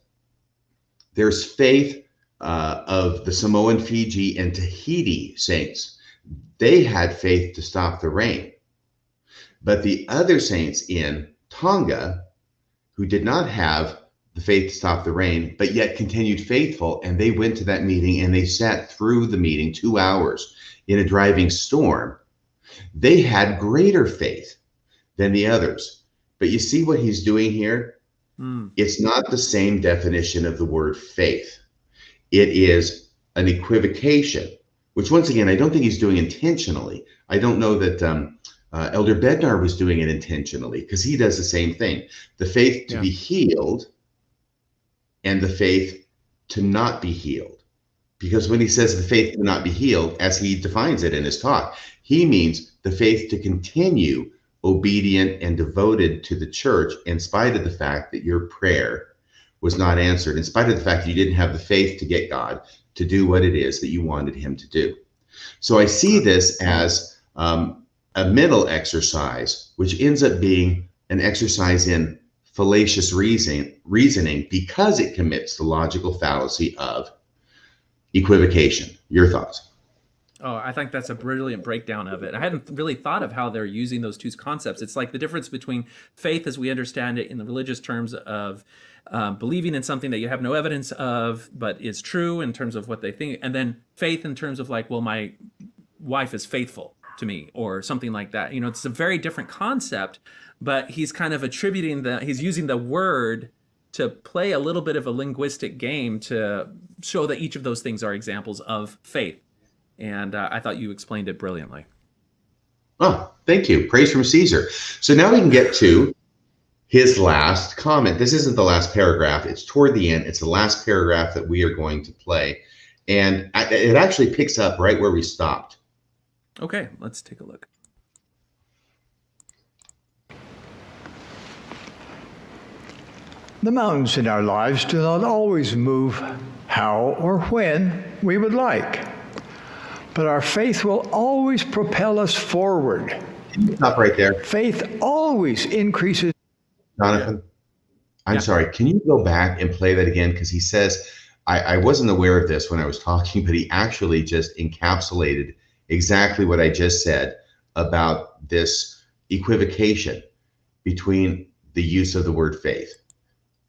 there's faith of the Samoan, Fiji, and Tahiti saints, they had faith to stop the rain. But the other saints in Tonga, who did not have the faith to stop the rain, but yet continued faithful, and they went to that meeting and they sat through the meeting 2 hours in a driving storm, they had greater faith than the others. But you see what he's doing here? It's not the same definition of the word faith. It is an equivocation, which once again, I don't think he's doing intentionally. I don't know that Elder Bednar was doing it intentionally, because he does the same thing. The faith to be healed and the faith to not be healed. Because when he says the faith to not be healed, as he defines it in his talk, he means the faith to continue obedient and devoted to the church in spite of the fact that your prayer was not answered, in spite of the fact that you didn't have the faith to get God to do what it is that you wanted him to do. So I see this as a mental exercise, which ends up being an exercise in fallacious reasoning because it commits the logical fallacy of equivocation. Your thoughts? Oh, I think that's a brilliant breakdown of it. I hadn't really thought of how they're using those two concepts. It's like the difference between faith as we understand it in the religious terms of believing in something that you have no evidence of, but is true in terms of what they think. And then faith in terms of like, well, my wife is faithful to me or something like that. You know, it's a very different concept, but he's kind of attributing he's using the word to play a little bit of a linguistic game to show that each of those things are examples of faith. And I thought you explained it brilliantly. Oh, thank you. Praise from Caesar. So now we can get to his last comment. This isn't the last paragraph. It's toward the end. It's the last paragraph that we are going to play. And it actually picks up right where we stopped. Okay, let's take a look. The mountains in our lives do not always move how or when we would like, but our faith will always propel us forward. Stop right there. Faith always increases. Jonathan, I'm sorry. Can you go back and play that again? Because he says, I wasn't aware of this when I was talking, but he actually just encapsulated exactly what I just said about this equivocation between the use of the word faith.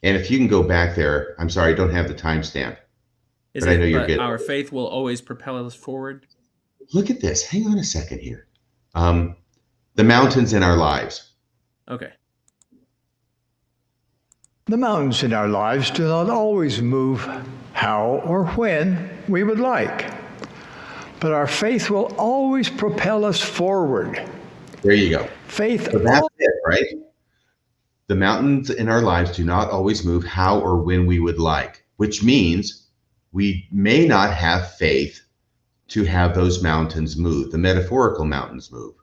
And if you can go back there, I'm sorry, I don't have the timestamp. But I know you're good. Our faith will always propel us forward. Look at this. Hang on a second here. The mountains in our lives. Okay. The mountains in our lives do not always move how or when we would like, but our faith will always propel us forward. There you go. Faith. So that's it, right? The mountains in our lives do not always move how or when we would like, which means we may not have faith to have those mountains move, the metaphorical mountains move.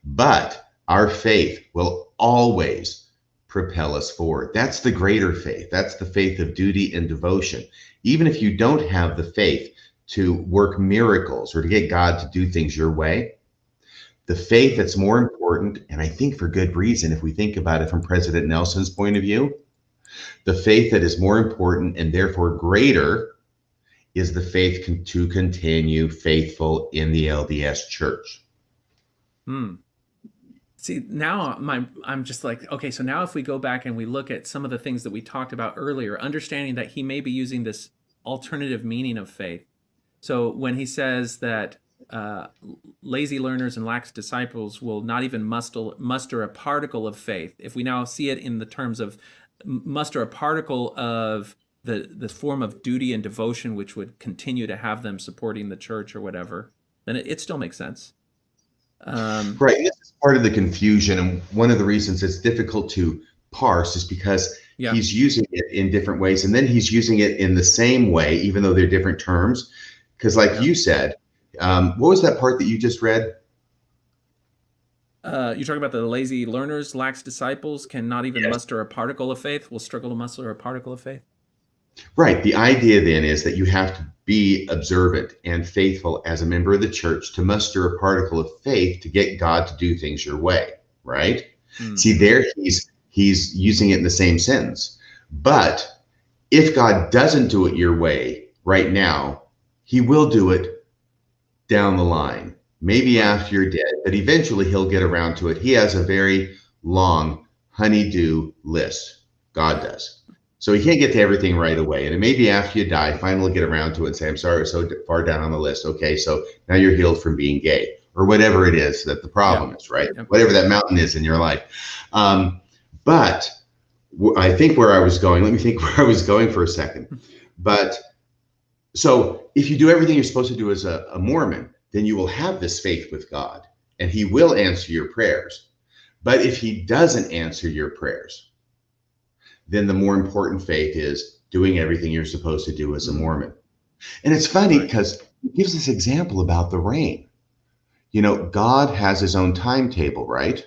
But our faith will always propel us forward. That's the greater faith. That's the faith of duty and devotion. Even if you don't have the faith to work miracles or to get God to do things your way, the faith that's more important, and I think for good reason, if we think about it from President Nelson's point of view, the faith that is more important and therefore greater is the faith to continue faithful in the LDS Church. See, now I'm just like, okay, so now if we go back and we look at some of the things that we talked about earlier, understanding that he may be using this alternative meaning of faith. So when he says that lazy learners and lax disciples will not even muster a particle of faith, if we now see it in the terms of muster a particle of the form of duty and devotion, which would continue to have them supporting the church or whatever, then it still makes sense. Right. This is part of the confusion. And one of the reasons it's difficult to parse is because he's using it in different ways. And then he's using it in the same way, even though they're different terms. Because like you said, what was that part that you just read? You're talking about the lazy learners, lax disciples cannot even muster a particle of faith, will struggle to muster a particle of faith. Right. The idea then is that you have to be observant and faithful as a member of the church to muster a particle of faith to get God to do things your way. Right. See, there he's using it in the same sentence. But if God doesn't do it your way right now, he will do it down the line, maybe after you're dead, but eventually he'll get around to it. He has a very long honey-do list. God does. So he can't get to everything right away. And it may be after you die, finally get around to it and say, I'm sorry, we're so far down on the list. Okay, so now you're healed from being gay or whatever it is that the problem is, right? Whatever that mountain is in your life. But I think where I was going, let me think where I was going for a second. But so if you do everything you're supposed to do as a Mormon, then you will have this faith with God and he will answer your prayers. But if he doesn't answer your prayers, then the more important faith is doing everything you're supposed to do as a Mormon. And it's funny because he gives this example about the rain. You know, God has his own timetable, right?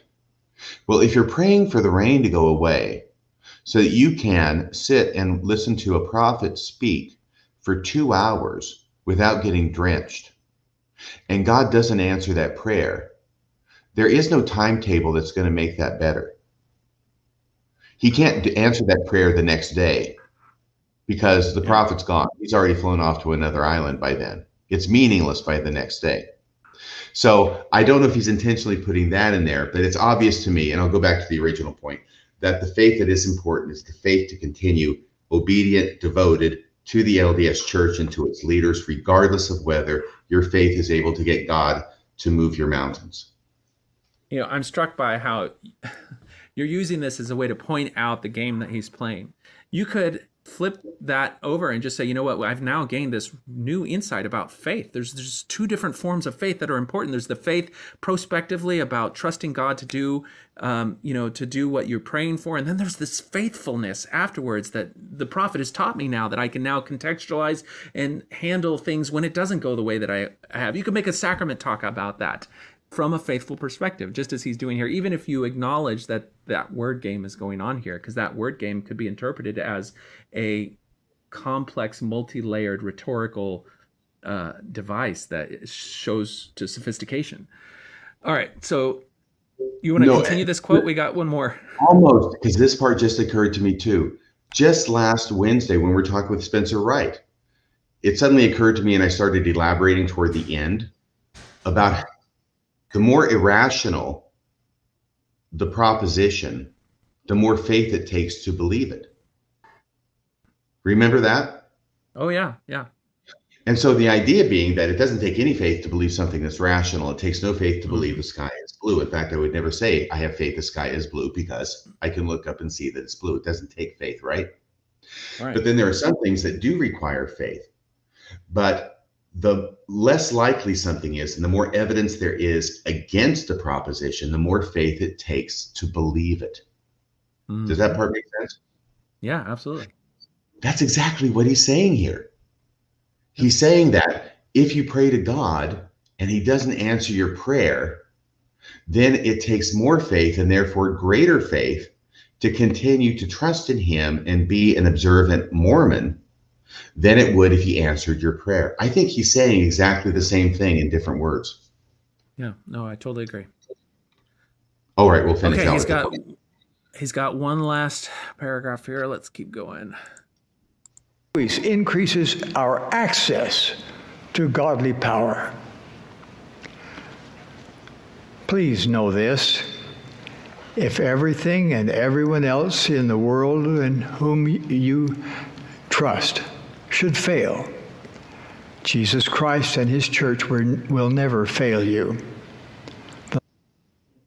Well, if you're praying for the rain to go away so that you can sit and listen to a prophet speak for 2 hours without getting drenched, and God doesn't answer that prayer, there is no timetable that's going to make that better. He can't answer that prayer the next day because the prophet's gone. He's already flown off to another island by then. It's meaningless by the next day. So I don't know if he's intentionally putting that in there, but it's obvious to me, and I'll go back to the original point, that the faith that is important is the faith to continue obedient, devoted to the LDS Church and to its leaders, regardless of whether your faith is able to get God to move your mountains. You know, I'm struck by how you're using this as a way to point out the game that he's playing. You could flip that over and just say, you know what, I've now gained this new insight about faith. There's two different forms of faith that are important. There's the faith prospectively about trusting God to do, to do what you're praying for. And then there's this faithfulness afterwards that the prophet has taught me now, that I can now contextualize and handle things when it doesn't go the way that I have. You can make a sacrament talk about that from a faithful perspective, just as he's doing here, even if you acknowledge that that word game is going on here, because that word game could be interpreted as a complex, multi-layered rhetorical device that shows to sophistication. All right, so you want to continue this quote? We got one more. Almost, because this part just occurred to me too. Just last Wednesday when we were talking with Spencer Wright, it suddenly occurred to me, and I started elaborating toward the end about the more irrational the proposition, the more faith it takes to believe it. Remember that? Oh, yeah, yeah. And so the idea being that it doesn't take any faith to believe something that's rational. It takes no faith to believe the sky is blue. In fact, I would never say I have faith the sky is blue, because I can look up and see that it's blue. It doesn't take faith, right? Right. But then there are some things that do require faith. But the less likely something is, and the more evidence there is against a proposition, the more faith it takes to believe it. Does that part make sense? Yeah, absolutely. That's exactly what he's saying here. He's saying that if you pray to God and he doesn't answer your prayer, then it takes more faith, and therefore greater faith, to continue to trust in him and be an observant Mormon than it would if he answered your prayer. I think he's saying exactly the same thing in different words. Yeah, no, I totally agree. All right, we'll finish out. He's got one last paragraph here. Let's keep going. Increases our access to godly power. Please know this. If everything and everyone else in the world in whom you trust should fail, Jesus Christ and his church will never fail you.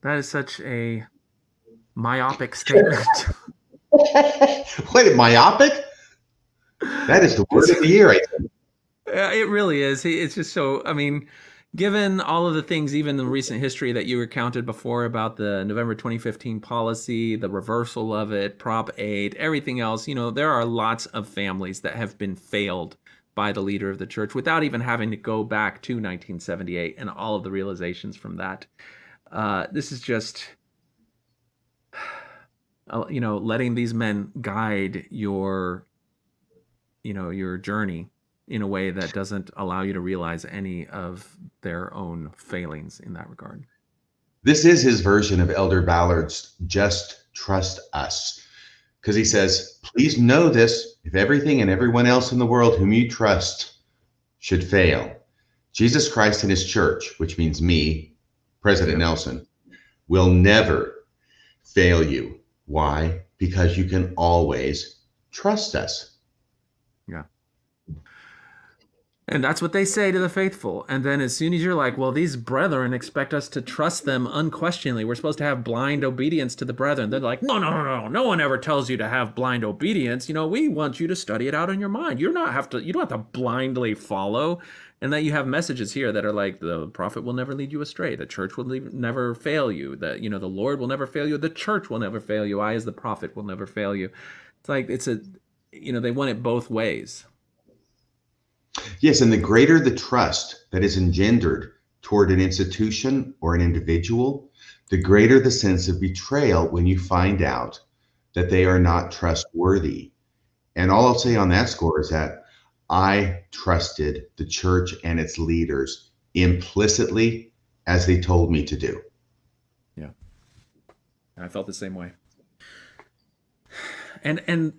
That is such a myopic statement. What, myopic? That is the word of the year, I think. It really is. It's just so, I mean, given all of the things, even in recent history that you recounted before about the November 2015 policy, the reversal of it, Prop 8, everything else, there are lots of families that have been failed by the leader of the church without even having to go back to 1978 and all of the realizations from that. This is just, letting these men guide your journey in a way that doesn't allow you to realize any of their own failings in that regard. This is his version of Elder Ballard's "Just Trust Us," because he says, please know this, if everything and everyone else in the world whom you trust should fail, Jesus Christ and his church, which means me, President Nelson, will never fail you. Why? Because you can always trust us. Yeah. And that's what they say to the faithful. And then as soon as you're like, well, these brethren expect us to trust them unquestioningly, we're supposed to have blind obedience to the brethren. They're like, no one ever tells you to have blind obedience. We want you to study it out in your mind. You don't have to blindly follow. And that you have messages here that are like, the prophet will never lead you astray. The church will never fail you. The Lord will never fail you. The church will never fail you. I, as the prophet, will never fail you. It's like, they want it both ways. Yes, and the greater the trust that is engendered toward an institution or an individual, the greater the sense of betrayal when you find out that they are not trustworthy. And all I'll say on that score is that I trusted the church and its leaders implicitly as they told me to do. Yeah, I felt the same way. And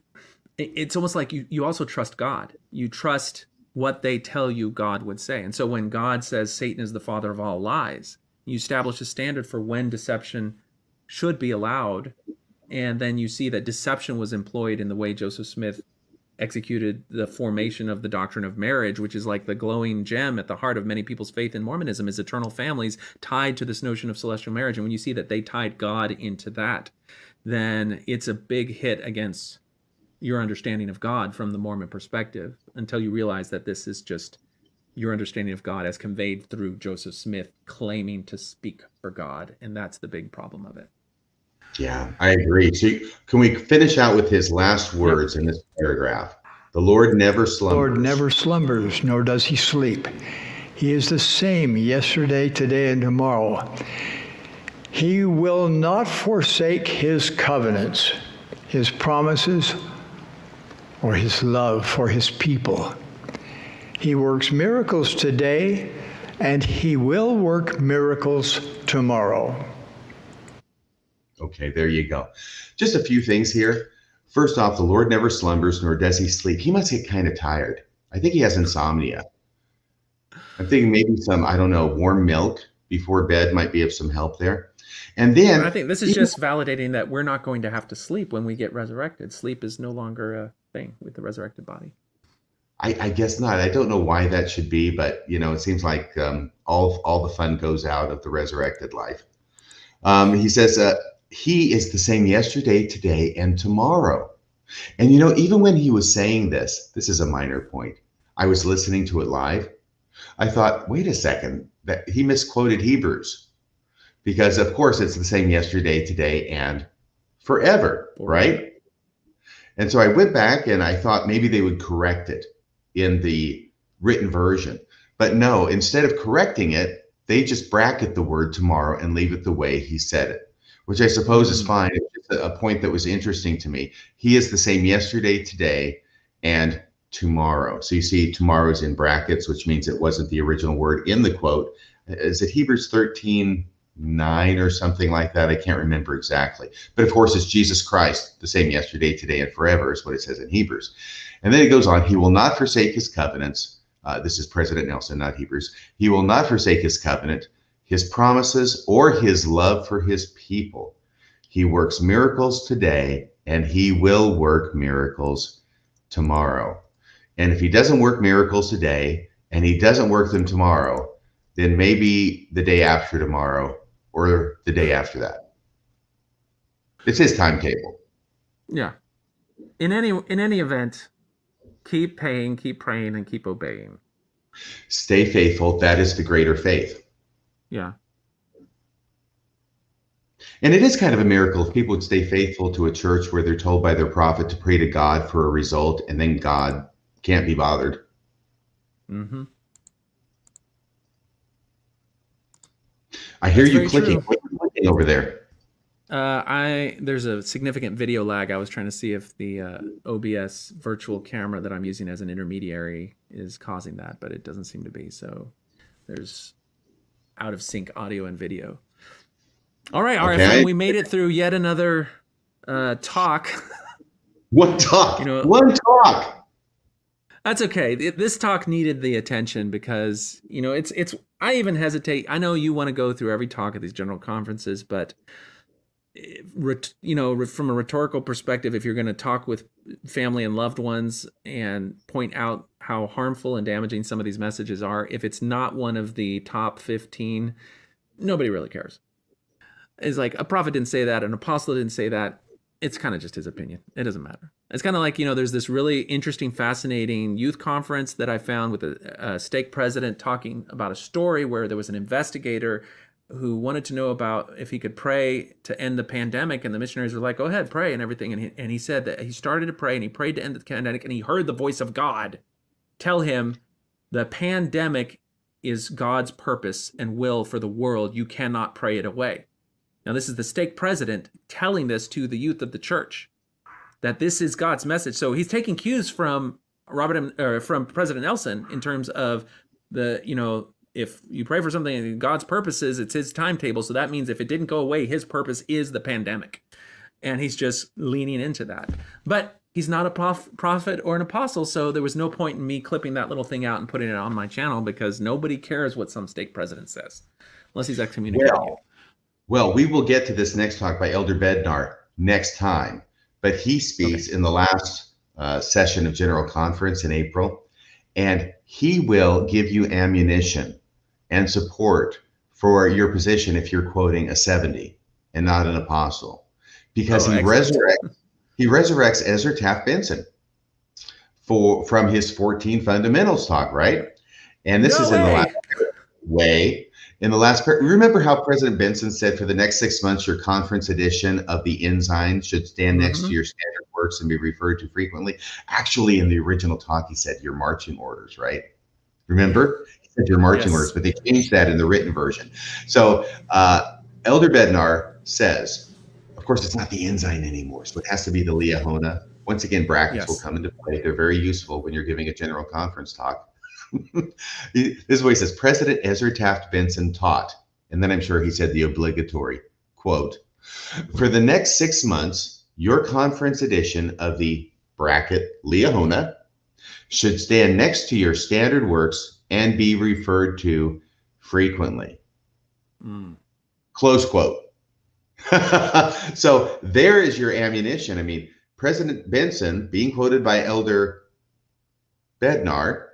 it's almost like you also trust God. You trust what they tell you God would say. And so when God says Satan is the father of all lies, you establish a standard for when deception should be allowed. And then you see that deception was employed in the way Joseph Smith executed the formation of the doctrine of marriage, which is like the glowing gem at the heart of many people's faith in Mormonism, is eternal families tied to this notion of celestial marriage. And when you see that they tied God into that, then it's a big hit against your understanding of God from the Mormon perspective until you realize that this is just your understanding of God as conveyed through Joseph Smith claiming to speak for God. And that's the big problem of it. Yeah, I agree. So can we finish out with his last words in this paragraph? The Lord never slumbers. The Lord never slumbers, nor does he sleep. He is the same yesterday, today, and tomorrow. He will not forsake his covenants, his promises, or his love for his people. He works miracles today, and he will work miracles tomorrow. Okay, there you go. Just a few things here. First off, the Lord never slumbers, nor does he sleep. He must get kind of tired. I think he has insomnia. I'm thinking maybe some, I don't know, warm milk before bed might be of some help there. And then I think this is just validating that we're not going to have to sleep when we get resurrected. Sleep is no longer a thing with the resurrected body. I guess not. I don't know why that should be, but it seems like all the fun goes out of the resurrected life. He says he is the same yesterday, today, and tomorrow. And even when he was saying this is a minor point. I was listening to it live. I thought, wait a second, that he misquoted Hebrews, because of course it's the same yesterday, today, and forever, right? And so I went back and I thought maybe they would correct it in the written version. But no, instead of correcting it, they just bracket the word tomorrow and leave it the way he said it, which I suppose is fine. It's just a point that was interesting to me. He is the same yesterday, today, and tomorrow. So you see tomorrow is in brackets, which means it wasn't the original word in the quote. Is it Hebrews 13:9 or something like that? I can't remember exactly. But of course, it's Jesus Christ, the same yesterday, today, and forever is what it says in Hebrews. And then it goes on, he will not forsake his covenants. This is President Nelson, not Hebrews. He will not forsake his covenant, his promises, or his love for his people. He works miracles today, and he will work miracles tomorrow. And if he doesn't work miracles today, and he doesn't work them tomorrow, then maybe the day after tomorrow or the day after that. It's his timetable. Yeah. In any event, keep paying, keep praying, and keep obeying. Stay faithful. That is the greater faith. Yeah. And it is kind of a miracle if people would stay faithful to a church where they're told by their prophet to pray to God for a result, and then God can't be bothered. Mm-hmm. I hear you clicking. What are you clicking over there? There's a significant video lag. I was trying to see if the OBS virtual camera that I'm using as an intermediary is causing that, but it doesn't seem to be. So there's out of sync audio and video. All right, RFM, we made it through yet another talk. What talk? One talk. That's okay. This talk needed the attention because, it's I even hesitate. I know you want to go through every talk at these general conferences, but from a rhetorical perspective, if you're going to talk with family and loved ones and point out how harmful and damaging some of these messages are, if it's not one of the top 15, nobody really cares. It's like a prophet didn't say that, an apostle didn't say that. It's kind of just his opinion. It doesn't matter. It's kind of like, there's this really interesting, fascinating youth conference that I found with a stake president talking about a story where there was an investigator who wanted to know about if he could pray to end the pandemic, and the missionaries were like, go ahead, pray and everything. And he said that he started to pray and he prayed to end the pandemic, and he heard the voice of God tell him the pandemic is God's purpose and will for the world. You cannot pray it away. Now, this is the stake president telling this to the youth of the church, that this is God's message. So he's taking cues from from President Nelson in terms of if you pray for something in God's purposes, it's his timetable. So that means if it didn't go away, his purpose is the pandemic. And he's just leaning into that. But he's not a prophet or an apostle, so there was no point in me clipping that little thing out and putting it on my channel, because nobody cares what some stake president says, unless he's excommunicated you. Well, we will get to this next talk by Elder Bednar next time, but he speaks in the last session of General Conference in April, and he will give you ammunition and support for your position if you're quoting a 70 and not an apostle, because he he resurrects Ezra Taft Benson from his 14 Fundamentals talk, right? And this is in the last way. In the last, remember how President Benson said for the next 6 months, your conference edition of the Ensign should stand next to your standard works and be referred to frequently. Actually, in the original talk, he said your marching orders, right? Remember? He said your marching orders, but they changed that in the written version. So Elder Bednar says, of course, it's not the Ensign anymore, so it has to be the Liahona. Once again, brackets will come into play. They're very useful when you're giving a general conference talk. This is what he says. President Ezra Taft Benson taught, and then I'm sure he said the obligatory quote, for the next 6 months, your conference edition of the bracket Liahona should stand next to your standard works and be referred to frequently. Close quote. So there is your ammunition. I mean, President Benson, being quoted by Elder Bednar,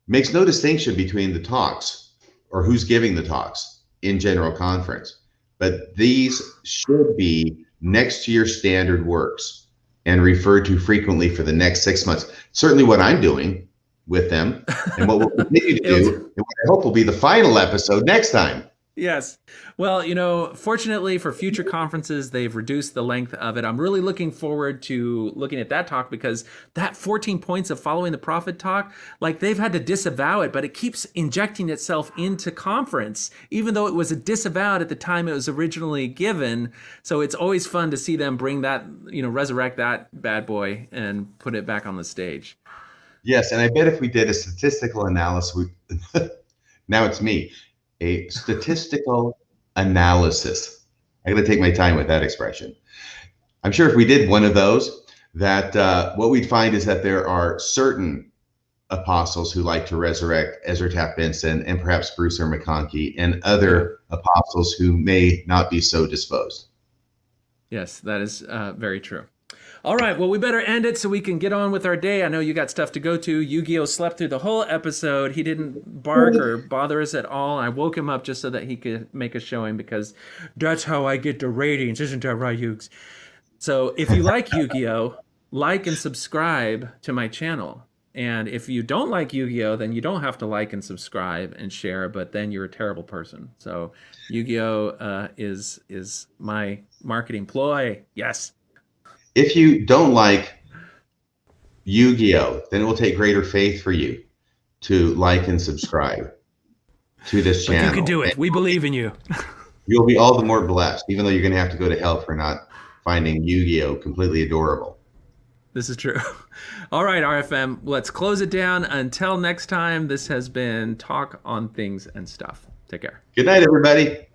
makes no distinction between the talks or who's giving the talks in general conference, but these should be next to your standard works and referred to frequently for the next 6 months. Certainly what I'm doing with them and what we'll continue to do, and what I hope will be the final episode next time. Yes. Well, you know, fortunately for future conferences, they've reduced the length of it. I'm really looking forward to looking at that talk, because that 14 points of following the prophet talk, like, they've had to disavow it, but it keeps injecting itself into conference, even though it was disavowed at the time it was originally given. So it's always fun to see them bring that, you know, resurrect that bad boy and put it back on the stage. Yes. And I bet if we did a statistical analysis, now it's me. A statistical analysis. I got to take my time with that expression. I'm sure if we did one of those, that what we'd find is that there are certain apostles who like to resurrect Ezra Taft Benson and perhaps Bruce R. McConkie, and other apostles who may not be so disposed. Yes, that is very true. All right, well, we better end it so we can get on with our day. I know you got stuff to go to. Yu-Gi-Oh slept through the whole episode. He didn't bark or bother us at all. I woke him up just so that he could make a showing, because that's how I get the ratings, isn't that right, Yugs? So if you like Yu-Gi-Oh, like and subscribe to my channel. And if you don't like Yu-Gi-Oh, then you don't have to like and subscribe and share, but then you're a terrible person. So Yu-Gi-Oh is my marketing ploy. Yes. If you don't like Yu-Gi-Oh, then it will take greater faith for you to like and subscribe to this channel. But you can do it. We believe in you. You'll be all the more blessed, even though you're going to have to go to hell for not finding Yu-Gi-Oh completely adorable. This is true. All right, RFM, let's close it down. Until next time, this has been Talk on Things and Stuff. Take care. Good night, everybody.